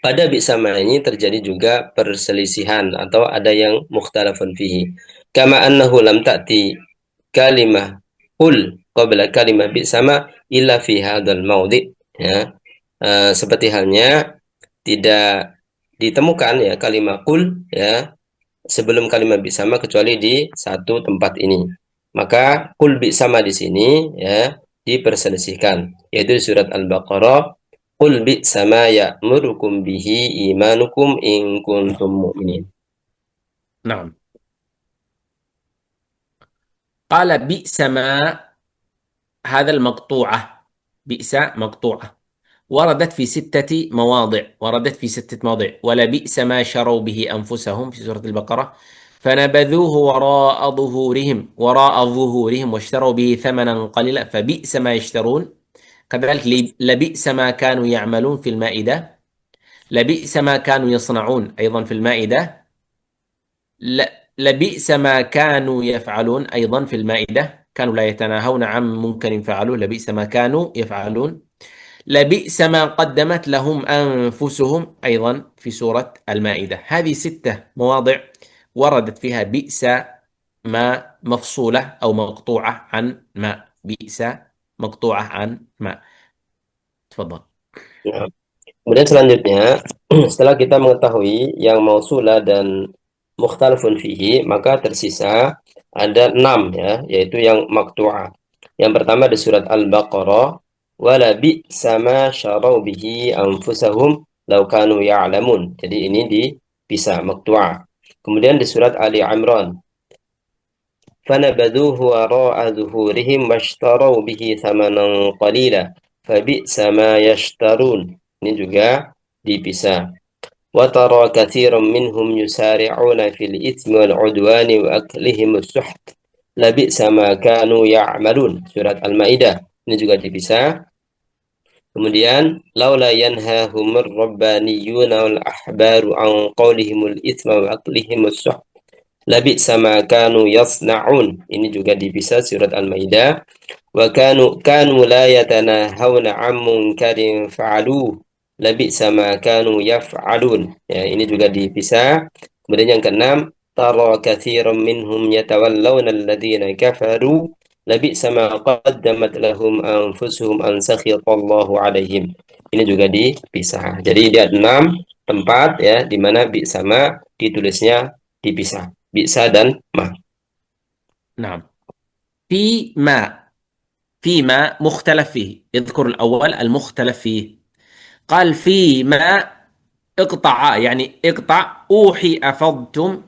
pada bi sama ini terjadi juga perselisihan atau ada yang mukhtalafun fihi. Kama annahu lam ta'ti kalimah qul qabla kalimah bi sama illa fi hadzal maudhi ya. Seperti halnya tidak ditemukan ya kalimat qul ya sebelum kalimat bi sama kecuali di satu tempat ini. Maka qul bi sama di sini ya diperselisihkan yaitu di surat Al-Baqarah qul bi sama ya'murukum bihi imanukum in kuntum mu'minin. نعم. قال بئس ما، هذا المقطوعة، بئس مقطوعة وردت في 6 مواضع، وردت في 6 مواضع. ولبئس ما شروا به أنفسهم في سورة البقرة فنبذوه وراء ظهورهم واشتروا به ثمنا قليلا فبئس ما يشترون. كذلك لبئس ما كانوا يعملون في المائدة، لبئس ما كانوا يصنعون أيضا في المائدة، لبئس ما كانوا يفعلون أيضا في المائدة، كانوا لا يتناهون عن منكر فعلوه، لبئس ما كانوا يفعلون. لبئس ما قدمت لهم أنفسهم أيضا في سورة المائدة. هذه 6 مواضع وردت فيها بئس ما مفصولة أو مقطوعة عن ما، بئس مقطوعة عن ما. تفضل. Nah, kemudian selanjutnya setelah kita mengetahui yang mausula dan mukhtalafun fihi maka tersisa ada 6 ya, yaitu yang maqtu'ah. Yang pertama di surat Al-Baqarah, wala bi'sa ma syarau bihi anfusahum law kanu ya'lamun. Jadi ini dipisah maqtu'ah. Kemudian di surat Ali Imran, فَنَبَذُوهُ وَرَاءَ ظُهُورِهِمْ وَاشْتَرَوْا بِهِ ثَمَنًا قَلِيلًا فَبِئْسَ مَا يَشْتَرُونَ. Ini juga dipisah. وَتَرَى كَثِيرًا مِنْهُمْ يُسَارِعُونَ فِي الْإِثْمِ وَالْعُدْوَانِ وَأَكْلِهِمُ السُّحْتَ لَبِئْسَ مَا كَانُوا يَعْمَلُونَ. Surat Al-Maidah. Ini juga dipisah. Kemudian laula yanhahumur rabbaniyuna wal ahbaru an qaulihimul itsma wa aqlihimus suh labi'sa ma kanu yasna'un. Ini juga dipisah surat Al-Maidah. Wa kanu la yatanahawna 'an munkarin fa'alu labi'sa ma kanu yaf'alun. Ya, ini juga dipisah. Kemudian yang keenam, tara katsiran minhum yatawallawna alladhina kafaru labi'sa ma qaddamat lahum anfusuhum an sakhitallahu 'alaihim. Ini juga dipisah. Jadi dia 6 tempat ya di mana bi sama ditulisnya dipisah. Bisa dan ma. نعم. فيما مختلف فيه. اذكر الأول المختلف فيه. قال فيما اقطع، يعني اقطع. أوحي أفضتم،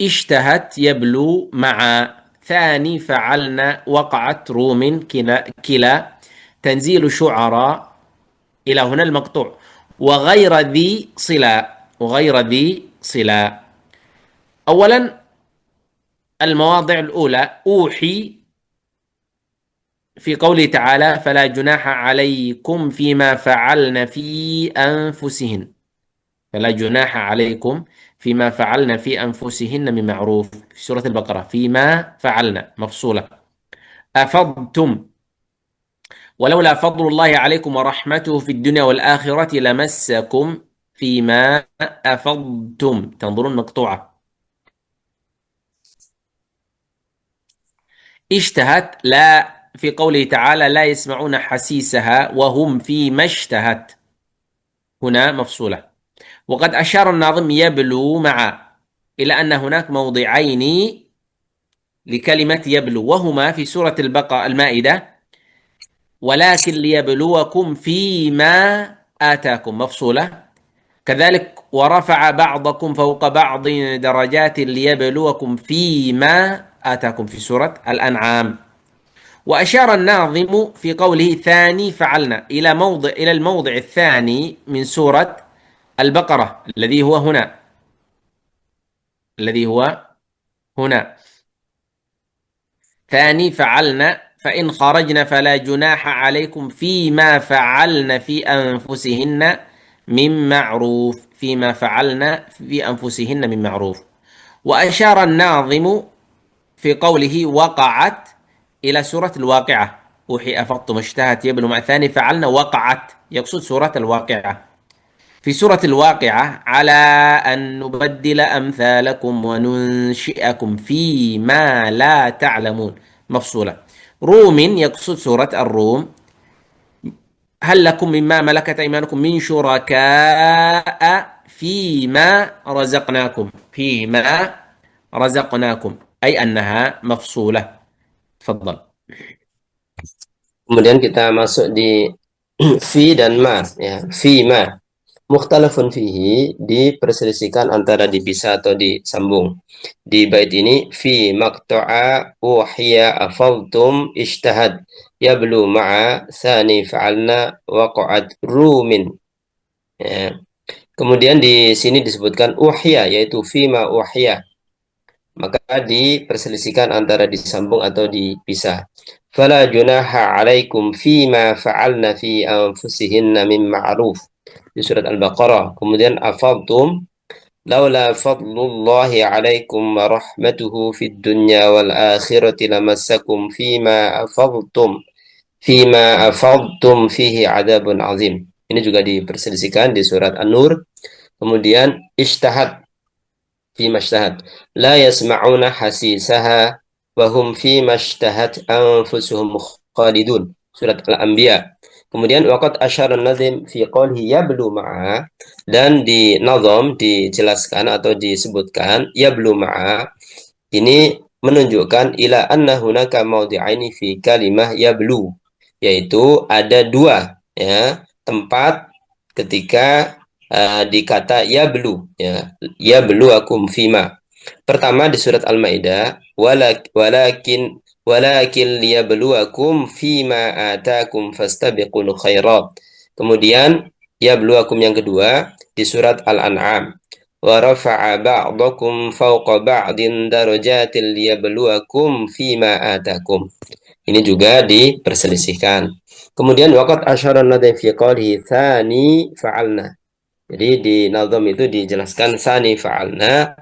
اشتهت يبلو مع، ثاني فعلنا، وقعت روم، كلا تنزيل شعراء، إلى هنا المقطوع. وغير ذي صلة، وغير ذي صلة. أولا المواضع الأولى، أوحي في قوله تعالى فلا جناح عليكم فيما فعلن في أنفسهن، فلا جناح عليكم فيما فعلن في أنفسهن من معروف، في سورة البقرة فيما فعلن مفصولة. أفضتم، ولولا فضل الله عليكم ورحمته في الدنيا والآخرة لمسكم فيما أفضتم، تنظرون مقطوعة. اشتهت، لا، في قوله تعالى لا يسمعون حسيسها وهم فيما اشتهت، هنا مفصولة. وقد أشار الناظم يبلو مع إلى أن هناك موضعين لكلمة يبلو، وهما في سورة المائدة ولكن ليبلوكم فيما آتاكم، مفصولة. كذلك ورفع بعضكم فوق بعض درجات ليبلوكم فيما آتاكم، في سورة الأنعام. وأشار الناظم في قوله ثاني فعلنا إلى الموضع الثاني من سورة البقرة الذي هو هنا، الذي هو هنا. ثاني فعلنا فإن خرجنا فلا جناح عليكم فيما فعلن في أنفسهن من معروف، فيما فعلن في أنفسهن من معروف. وأشار الناظم في قوله وقعت إلى سورة الواقعة، أوحي أفضتم اشتهت يبلو مع ثاني فعلنا، وقعت يقصد سورة الواقعة. في سورة الواقعة على أن نبدل أمثالكم وننشئكم فيما لا تعلمون، مفصولة. روم يقصد سورة الروم. هل لكم مما ملكت أيمانكم من شركاء فيما رزقناكم، فيما رزقناكم، أي أنها مفصولة. تفضل. Kemudian kita masuk di fi dan ma ya. Fi ma mukhtalafun fihi, diperselisihkan antara dipisah atau disambung. Di bait ini fi maqta'a uhiya afaltum ishtahad yablu ma'a thani fa'alna waqa'at rumin. Ya. Kemudian di sini disebutkan uhiya, yaitu fi ma uhiya, maka diperselisihkan antara disambung atau dipisah. Fala junaha alaikum fima fa'alna fi anfusihinna min ma'ruf, di surat Al-Baqarah. Kemudian afadtum laula fadlullahi alaikum wa rahmatuhu fid dunya wal akhirati lamassakum fima afadtum fihi adabun azim. Ini juga diperselisihkan di surat An-Nur. Kemudian ishtahat fima ishtahat la yasma'una hasisaha wa hum fima ishtahat anfusuhum khalidun, surat Al-Anbiya. Kemudian waqad asyara an-nazim fi qawlihi yablu ma'a, dan di nazam dijelaskan atau disebutkan yablu ma'a ini menunjukkan ila anna hunaka mawdi'aini fi kalimah yablu, yaitu ada dua ya tempat ketika di kata yablu ya, yabluwakum fima. Pertama di surat Al-Maidah, walakin liyabluwakum fima atakum fastabiqul khairat. Kemudian yabluwakum yang kedua di surat Al-An'am, wa rafa'a ba'dakum fawqa ba'din darajatil liyabluwakum fima atakum. Ini juga diperselisihkan. Kemudian waqad asyara nadai fi qawlihi thani fa'alna. Jadi di nazam itu dijelaskan thani fa'alna,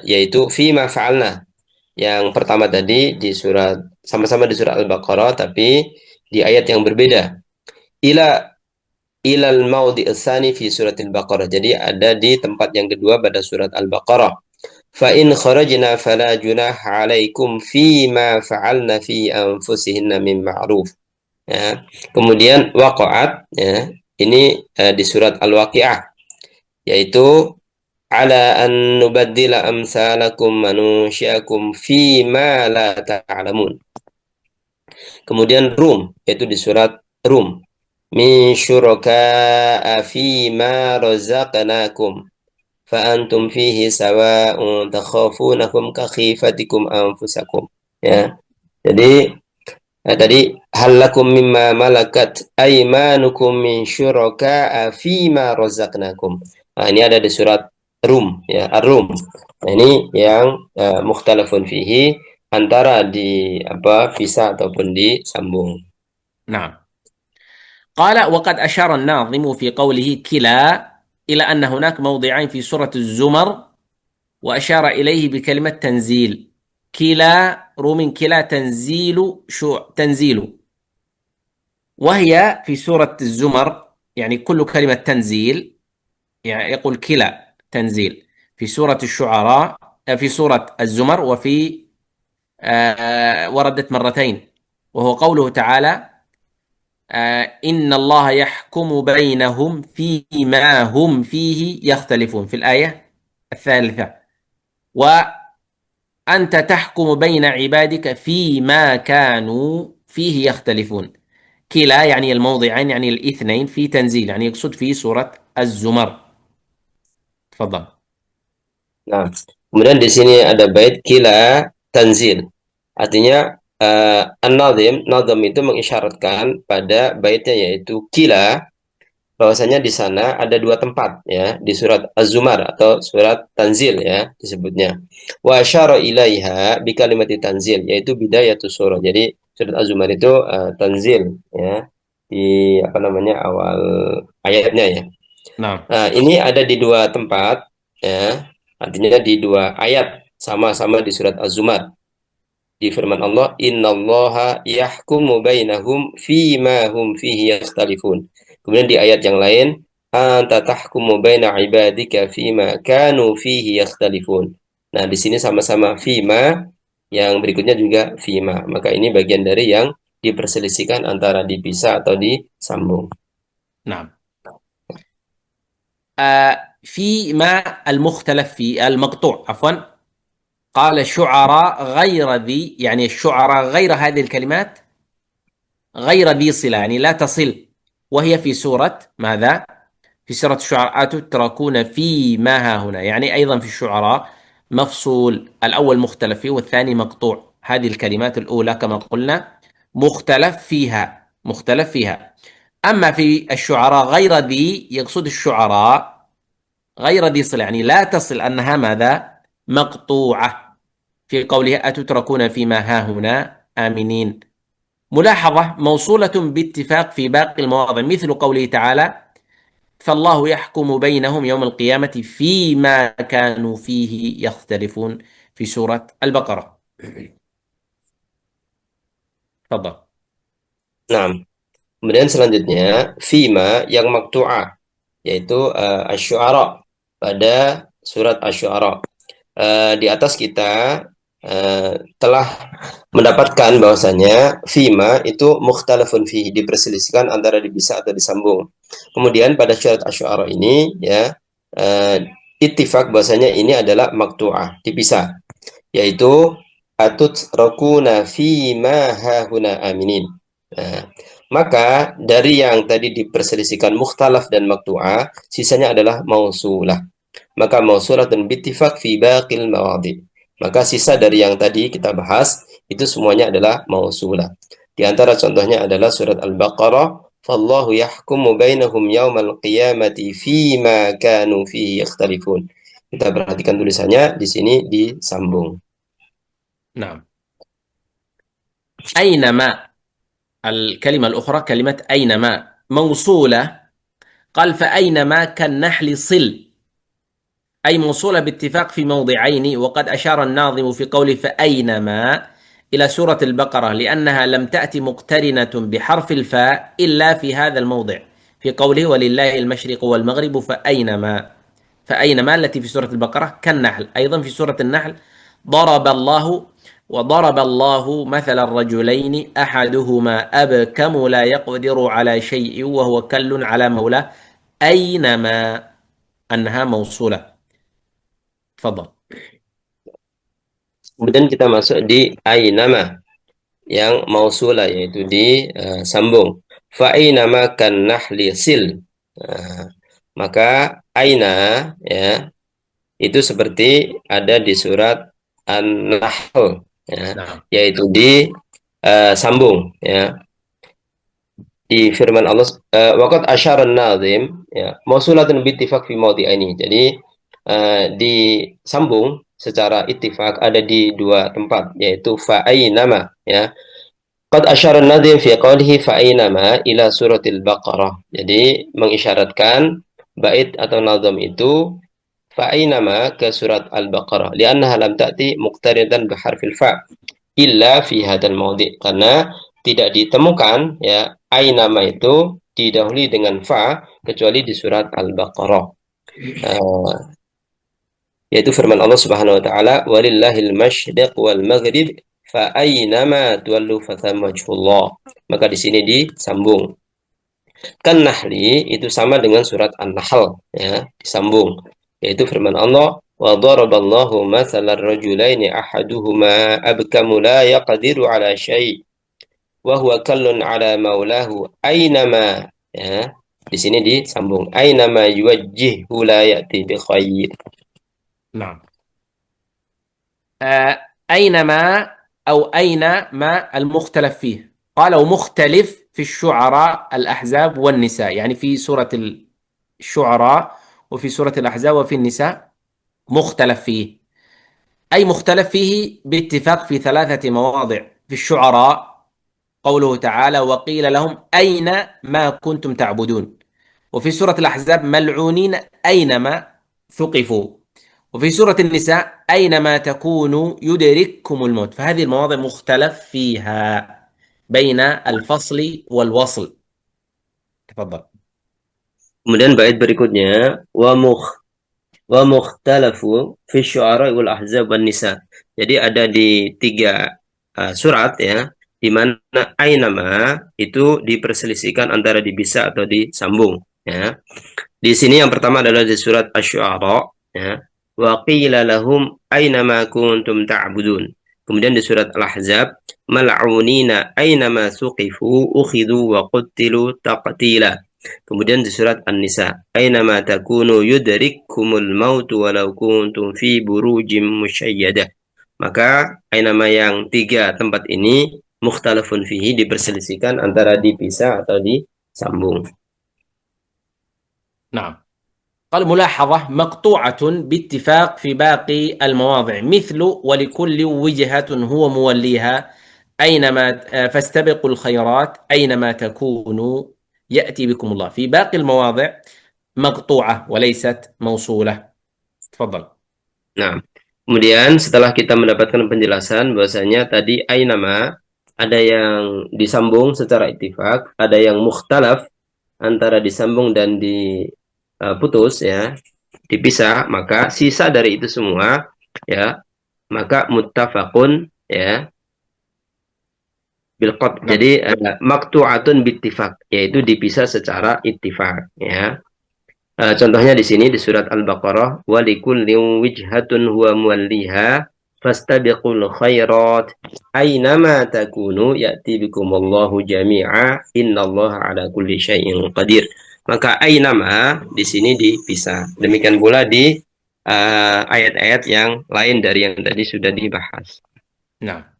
yaitu fima fa'alna. Yang pertama tadi di surat, sama-sama di surat Al-Baqarah tapi di ayat yang berbeda. Ilal maudi tsani fi surat Al-Baqarah. Jadi ada di tempat yang kedua pada surat Al-Baqarah. Fa in kharajna fala junah 'alaikum fi ma fa'alna fi anfusihinna min ma'ruf. Ya. Kemudian waqa'at ya, ini di surat Al-Waqi'ah, yaitu ala an nubaddila amsalakum manusyakum fi ma la ta'lamun. Kemudian Rum, yaitu di surat Rum, min syuraka'a fi ma razaqnakum fa antum fihi sawa'un takhafunahum ka khifatikum anfusakum. Ya. Jadi tadi halakum mimma malakat aymanukum min syuraka'a fi ma razaqnakum. Nah, ini ada di surat Rum ya, Ar-Rum. Nah, ini yang mukhtalafun fihi, antara di pisah ataupun disambung. Nah. قال وقد أشار الناظم في قوله كلا إلى أن هناك موضعين في سورة الزمر وأشار إليه بكلمة تنزيل. كلا روم كلا تنزيل وهي في سورة الزمر، يعني كل كلمة تنزيل، يعني يقول كلا تنزيل في سورة الشعراء، في سورة الزمر، وفي وردت مرتين، وهو قوله تعالى إن الله يحكم بينهم فيما هم فيه يختلفون في الآية الثالثة، وأنت تحكم بين عبادك فيما كانوا فيه يختلفون. كلا يعني الموضعين، يعني الاثنين في تنزيل، يعني يقصد في سورة الزمر. تفضل. Nah, kemudian di sini ada bait kila tanzil. Artinya An-Nazim itu mengisyaratkan pada baitnya, yaitu kila, bahwasanya di sana ada dua tempat ya, di surat Az-Zumar atau surat Tanzil ya disebutnya. Wa asyara ilaiha bi kalimati tanzil, yaitu bidayatus surah. Jadi surat Az-Zumar itu tanzil ya, di awal ayatnya ya. Nah, ini ada di dua tempat ya, artinya di dua ayat, sama-sama di surat Az-Zumar. Di firman Allah, innallaha yahkumu bainahum fima hum fihi yakhtalifun. Kemudian di ayat yang lain, anta tahkumu baina ibadika fima kanu fihi yakhtalifun. Nah, di sini sama-sama fima, yang berikutnya juga fima. Maka ini bagian dari yang diperselisihkan antara dipisah atau disambung. Nah. فيما المختلف في المقطوع عفوا، قال الشعراء غير ذي، يعني الشعراء غير هذه الكلمات غير ذي صلة، يعني لا تصل، وهي في سورة ماذا؟ في سورة الشعراء تتركون فيما ها هنا، يعني أيضا في الشعراء مفصول، الأول مختلف فيه والثاني مقطوع. هذه الكلمات الأولى كما قلنا مختلف فيها. أما في الشعراء غير ذي، يقصد الشعراء غير ذي صلة، يعني لا تصل، أنها ماذا؟ مقطوعة، في قوله أتتركون فيما هاهنا آمنين. ملاحظة موصولة باتفاق في باقي المواضع، مثل قوله تعالى فالله يحكم بينهم يوم القيامة فيما كانوا فيه يختلفون في سورة البقرة. تفضل. Nah, kemudian selanjutnya fima yang maktu'ah, yaitu asy-syu'ara, pada surat asy-syu'ara. Di atas kita telah mendapatkan bahwasanya fima itu mukhtalafun fihi, diperselisihkan antara dipisah atau disambung. Kemudian pada surat asy-syu'ara ini ya ittifaq bahwasanya ini adalah maktu'ah, dipisah, yaitu atutrakuna fima hahuna aminin. Nah, maka dari yang tadi diperselisihkan mukhtalaf dan maqtu'ah, sisanya adalah mausulah. Maka mausulah dan bittifaq fi baqil mawadhi. Maka sisa dari yang tadi kita bahas itu semuanya adalah mausulah. Di antara contohnya adalah surat Al-Baqarah, "Fallahu yahkumu bainahum yaumal qiyamati fima kanu fihi yakhtalifun." Kita perhatikan tulisannya di sini disambung. نعم. أينما الكلمة الأخرى كلمة أينما موصولة، قال فأينما كالنحل صل، أي موصولة باتفاق في موضعين، وقد أشار الناظم في قوله فأينما إلى سورة البقرة لأنها لم تأتي مقترنة بحرف الفاء إلا في هذا الموضع، في قوله ولله المشرق والمغرب فأينما. فأينما التي في سورة البقرة كالنحل. أيضا في سورة النحل ضرب الله وضرب الله مثل الرجلين أحدهما أبكم لا يقدر على شيء وهو كل على مولاه أينما، أنها موصولة. تفضل. Kemudian kita masuk di ainama yang mausulah, yaitu disambung. Fa ainama kan nahli sil. Maka aina ya itu seperti ada di surat An-Nahl ya, yaitu disambung ya. Di firman Allah waqad asyara an-nazim ya mausulatun bi ittifaq fi mawdi'aini. Jadi disambung secara ittifaq ada di dua tempat, yaitu fa ainama ya. Qad asyara an-nazim fi qawlihi fa ainama ila suratil Baqarah. Jadi mengisyaratkan bait atau nazam itu fa ainama ke surat Al-Baqarah li'annaha lam ta'ti muqtaridan bi harfil fa illa fi hadzal mawdi', karena tidak ditemukan ya ainama itu didahului dengan fa kecuali di surat Al-Baqarah. Yaitu firman Allah Subhanahu wa taala walillahil masyriq wal maghrib fa aynama tuwallu fathamma wajhullah. Maka di sini disambung. Kan nahli itu sama dengan surat An-Nahl ya, disambung. Yaitu firman Allah wa daraballahu mathalan rajulaini ahaduhuma abkamu la yaqdiru ala syai' wa huwa kallun ala maulahu aynama ya. Di sini disambung aynama yuwajjihhu la ya'ti bi khair. نعم. أينما أو أين ما المختلف فيه، قالوا مختلف في الشعراء الأحزاب والنساء، يعني في سورة الشعراء وفي سورة الأحزاب وفي النساء مختلف فيه. أي مختلف فيه باتفاق في ثلاثة مواضع. في الشعراء قوله تعالى وقيل لهم أين ما كنتم تعبدون، وفي سورة الأحزاب ملعونين أينما ثقفوا، وفي سورة النساء أينما تكونوا يدرككم الموت. فهذه المواضع مختلف فيها بين الفصل والوصل. تفضل. Kemudian bait berikutnya wa mukhtalafu fi syu'ara wal ahzab wan nisa. Jadi ada di tiga surat ya, di mana ainama itu diperselisihkan antara dibisa atau disambung ya. Di sini yang pertama adalah di surat Asy-Syu'ara ya. Wa qila lahum aynama kuntum ta'budun. Kemudian di surat Al-Ahzab mal'unina aynama suqifu ukhidhu wa qutilu taqtila. Kemudian di surat An-Nisa aynama takunu yudrikkumul maut walau kuntum fi burujim musyayyadah. Maka aynama yang tiga tempat ini mukhtalafun fihi diperselisihkan antara dipisah atau disambung. نعم. قال ملاحظة مقطوعة باتفاق في باقي المواضع مثل ولكل وجهة هو موليها أينما فاستبقوا الخيرات أينما تكونوا يأتي بكم الله. في باقي المواضع مقطوعة وليست موصولة. تفضل. Nah, kemudian setelah kita mendapatkan penjelasan bahwasanya tadi ainama ada yang disambung secara ittifaq, ada yang mukhtalaf antara disambung dan diputus ya, dipisah, maka sisa dari itu semua ya, maka muttafaqun ya bil qat. Jadi maqtu'atun bittifaq, yaitu dipisah secara ittifaq ya. Contohnya di sini di surat Al-Baqarah walikulli wijhatun huwa muwalliha fastabiqul khairat aynama takunu ya'ti bikumullahu jami'a innallaha ala kulli syai'in qadir. Maka aynama di sini dipisah. Demikian pula di ayat-ayat yang lain dari yang tadi sudah dibahas. نعم.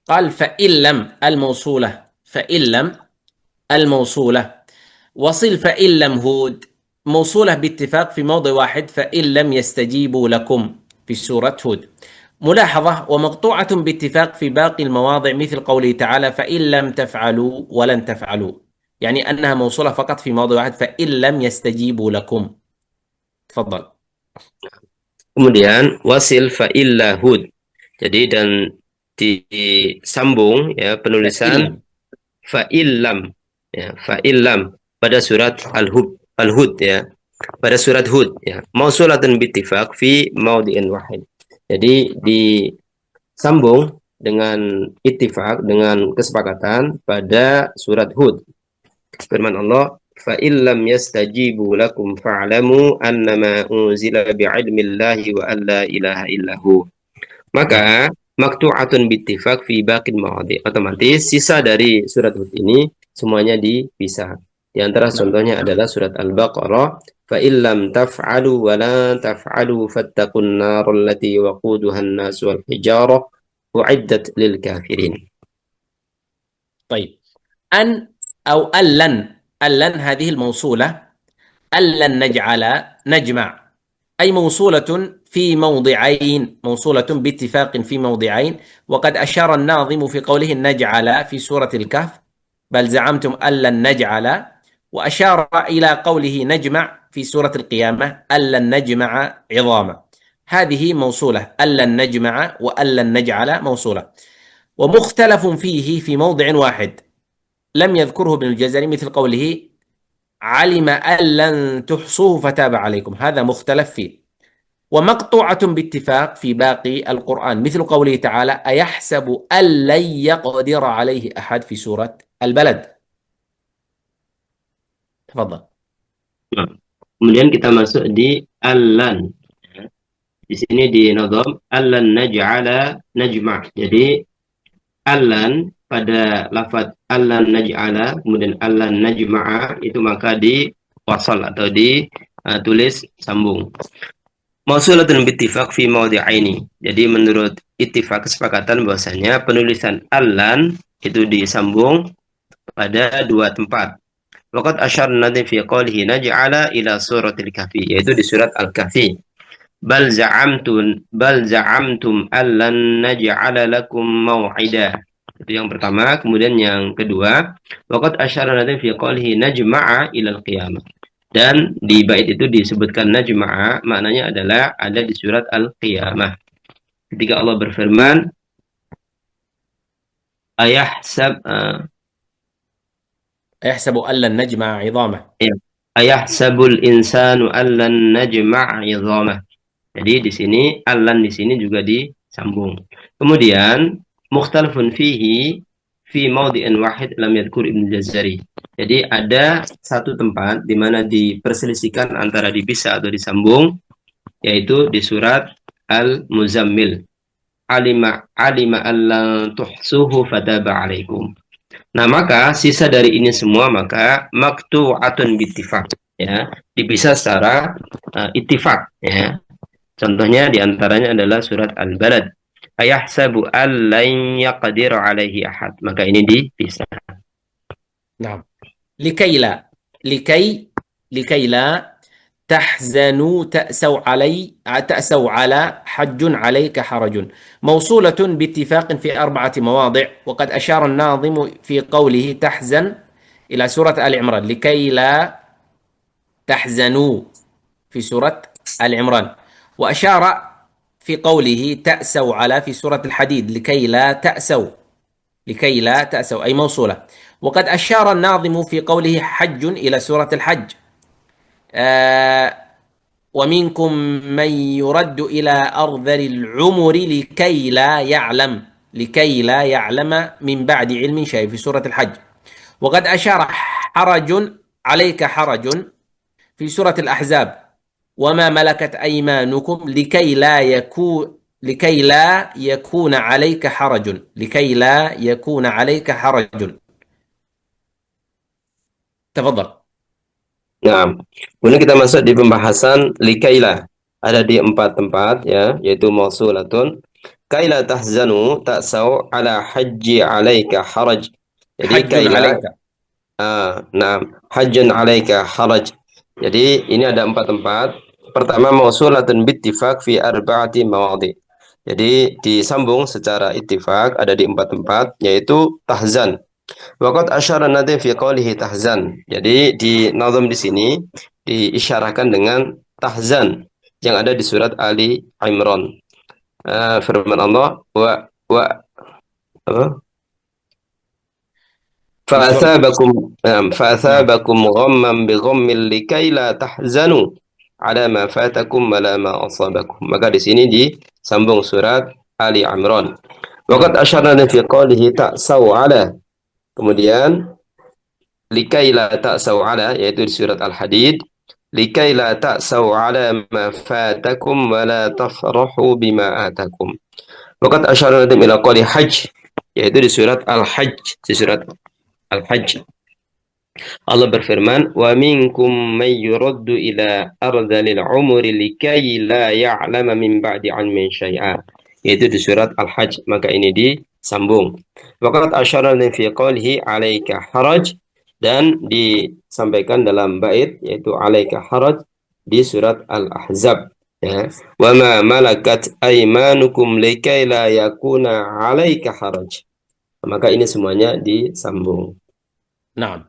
قال فإن لم الموصولة، فإن لم الموصولة، وصل فإن لم هود موصولة باتفاق في موضع واحد، فإن لم يستجيبوا لكم في سورة هود. ملاحظة: ومقطوعة باتفاق في باقي المواضع مثل قوله تعالى فإن لم تفعلوا ولن تفعلوا، يعني أنها موصولة فقط في موضع واحد، فإن لم يستجيبوا لكم. تفضل. Kemudian wasil fa'illa hud. Jadi dan disambung ya penulisan fa'illam ya fa'illam pada surat al-hud ya, pada surat hud ya, mausulatun bittifaq fi maudhi'in wahid. Jadi disambung dengan ittifaq, dengan kesepakatan pada surat hud. Firman Allah, fa illam yastajibu lakum fa'lamu annama unzila bi'ilmillahi wa alla ilaha illahu. Maka maktu'atun bittifaq fi baqin mawadhi. Otomatis sisa dari surat Hud ini semuanya dipisah. Di antara contohnya adalah surat Al-Baqarah, fa illam taf'alu wa la taf'alu fattaqun nar allati waquduha an-nas wal hijarah u'iddat lil kafirin. طيب، أن أو ألن هذه الموصولة، ألن نجعل نجمع، أي موصولة في موضعين، موصولة باتفاق في موضعين. وقد أشار الناظم في قوله نجعل في سورة الكهف بل زعمتم ألن نجعل، وأشار إلى قوله نجمع في سورة القيامة ألن نجمع عظاما. هذه موصولة، ألن نجمع وألن نجعل موصولة. ومختلف فيه في موضع واحد لم يذكره ابن الجزري مثل قوله علم أن لن تحصوه فتاب عليكم، هذا مختلف فيه. ومقطوعة باتفاق في باقي القرآن مثل قوله تعالى أيحسب أن لن يقدر عليه أحد في سورة البلد. تفضل. Kemudian kita masuk di allan. Di sini di nadham allan naj'ala najma'. Jadi allan pada lafaz allan naj'ala kemudian allan najma'a itu maka di wasal atau ditulis sambung. Mausulatun bittifaq fi mawdi'aini. Jadi menurut ittifaq kesepakatan bahwasanya penulisan allan itu disambung pada dua tempat. Waqad asyarna fi qawlihi naj'ala ila suratil kahfi, yaitu di surat al-kahfi. Bal za'amtum allan naj'ala lakum maw'ida. Itu yang pertama. Kemudian yang kedua, waqad asyarna fi qawlihi najma'a ila al-qiyamah. Dan di bait itu disebutkan najma'a, maknanya adalah ada di surat al-qiyamah. Ketika Allah berfirman, أيحسب أن لن نجمع عظامه. Ayahsabul insanu allan najma' 'idhamah. Jadi di sini allan di sini juga disambung. Kemudian mukhtalafun fihi fi maudhi'in wahid lam yadhkur Ibnu Jazari. Jadi ada satu tempat di mana diperselisihkan antara dipisah atau disambung, yaitu di surat Al-Muzammil. Alima allan tuhsuhu fataba 'alaikum. Nah, maka sisa dari ini semua maka maktu'atun bittifaq ya, dipisah secara ittifaq ya. Contohnya diantaranya adalah surat Al-Balad. Ayahsabu allan yaqdiru alaihi ahad. Maka ini dipisah. نعم. لكي لا تحزنوا تأسوا على حج عليك حرج، موصولة باتفاق في 4 مواضع. وقد أشار الناظم في قوله تحزن إلى سورة آل عمران لكي لا تحزنوا في سورة آل عمران، وأشار في قوله تأسوا على في سورة الحديد لكي لا تأسوا أي موصولة. وقد أشار الناظم في قوله حج إلى سورة الحج ومنكم من يرد إلى أرذل العمر لكي لا يعلم من بعد علم شيء في سورة الحج. وقد أشار حرج عليك حرج في سورة الأحزاب وما ملكت أيمانكم لكي لا يكون عليك حرج لكي لا يكون عليك حرج. تفضل. Nah, kemudian kita masuk di pembahasan likaila. Ada di 4 tempat ya, yaitu mausulatun. Kaila tahzanu ta'sau ala haji alaika haraj. Jadi حج kaila, عليك. nah, hajjun alaika haraj. Jadi ini ada 4 tempat. Pertama mausulatun bittifaq fi arba'ati mawadhi. Jadi disambung secara ittifaq ada di 4 tempat, yaitu tahzan. Waqad asyara nadhi fi qawlihi tahzan. Jadi di nazam di sini diisyarahkan dengan tahzan yang ada di surat Ali Imran. Firman Allah wa apa? نعم. Fa'athabakum ghamman bi ghammin likay la tahzanu ala ma fatakum wa la ma asabakum. Maka di sini disambung surat Ali Imran. Waqad نعم. asyara fi qawlihi ta'saw ala. Kemudian likai la ta'saw ala, yaitu di surat Al-Hadid, likai la ta'saw ala ma fatakum wa la tafrahu bima atakum. Waqad asyara ila qawli hajj, yaitu di surat Al-Hajj, di surat Al-Hajj. Allah berfirman, wa minkum may yuraddu ila ardhil umri likai la ya'lama min ba'di 'ilmin syai'a, yaitu di surat Al-Hajj. Maka ini disambung. Waqad asyara fi qawlihi 'alaika haraj, dan disampaikan dalam bait yaitu 'alaika haraj di surat Al-Ahzab, ya. Wa ma malakat aymanukum likai la yakuna 'alaika haraj. Maka ini semuanya disambung. نعم.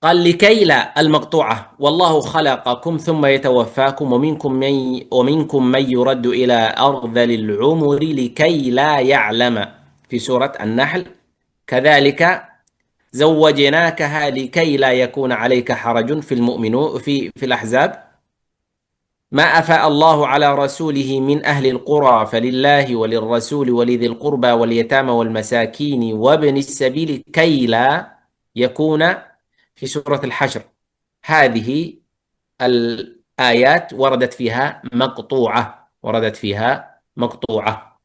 قال لكي لا المقطوعة والله خلقكم ثم يتوفاكم ومنكم من يرد إلى أرذل العمر لكي لا يعلم في سورة النحل. كذلك زوجناكها لكي لا يكون عليك حرج في المؤمنون في الأحزاب. ما أفاء الله على رسوله من أهل القرى فلله وللرسول ولذي القربى واليتامى والمساكين وابن السبيل كي لا يكون في سورة الحشر. هذه الآيات وردت فيها مقطوعة.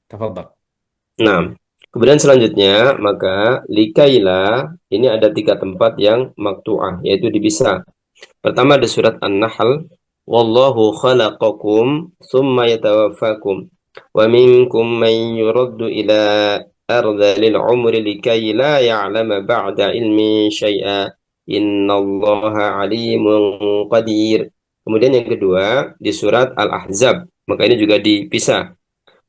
تفضل. Nah, kemudian selanjutnya maka likaila ini ada 3 tempat yang maktu'ah, yaitu dipisah. Pertama di surat An-Nahl, wallahu khalaqakum tsumma yatawaffakum wa minkum man yuraddu ila ardhil umri likai la ya'lama ba'da ilmi syai'a innallaha alimun qadir. Kemudian yang kedua di surat Al-Ahzab, maka ini juga dipisah.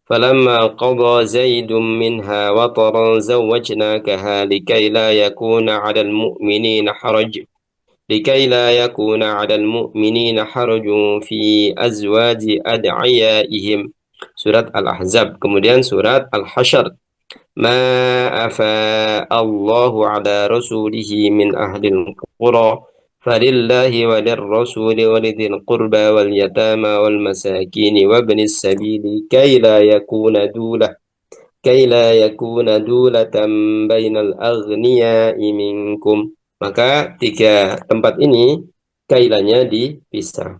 Falamma qada Zaidun minha wataran zawwajnakaha likai la yakuna 'alal mu'minina harajun fi azwaji ad'iyaihim. Surat Al-Ahzab. Kemudian surat Al-Hasyr, ma afa Allahu ala rasulihi min ahlil qura falillahi walirrasuli walidhil qurba wal yatama wal masakini wabnis sabili kay la yakuna dulatan bainal aghniya'i minkum. Maka 3 tempat ini kailanya dipisah.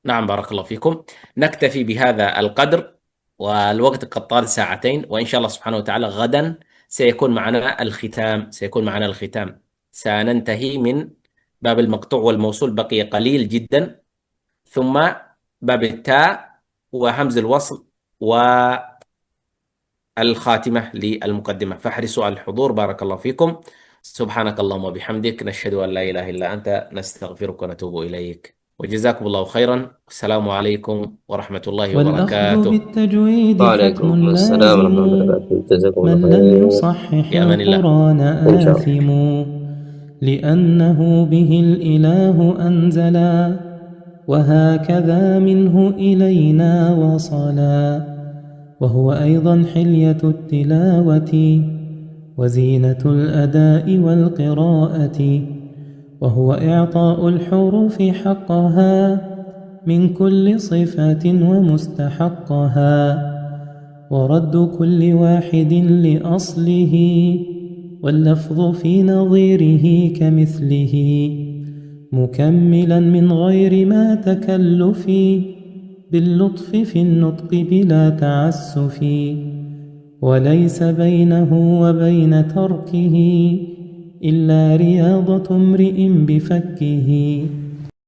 نعم بارك الله فيكم. نكتفي بهذا القدر والوقت قد طال 2 ساعة، وإن شاء الله سبحانه وتعالى غدا سيكون معنا الختام. سننتهي من باب المقطوع والموصول، بقي قليل جدا، ثم باب التاء وهمز الوصل والخاتمة للمقدمة. فاحرصوا على الحضور. بارك الله فيكم. سبحانك اللهم وبحمدك، نشهد أن لا إله إلا أنت، نستغفرك ونتوب إليك، وجزاكم الله خيرا. السلام عليكم ورحمة الله والأخذ وبركاته. بالتجويد حتم Waalaikumsalam لازم، warahmatullahi wabarakatuh. Jazakumullah من لم khair. يصحح في أمان الله. القرآن Insya Allah. آثم، لأنه به الإله أنزلا وهكذا منه إلينا وصلا، وهو أيضا حلية التلاوة وزينة الأداء والقراءة، وهو إعطاء الحروف حقها من كل صفات ومستحقها، ورد كل واحد لأصله واللفظ في نظيره كمثله، مكملا من غير ما تكلف باللطف في النطق بلا تعسف وليس بينه وبين تركه إلا رياضة امرئ بفكه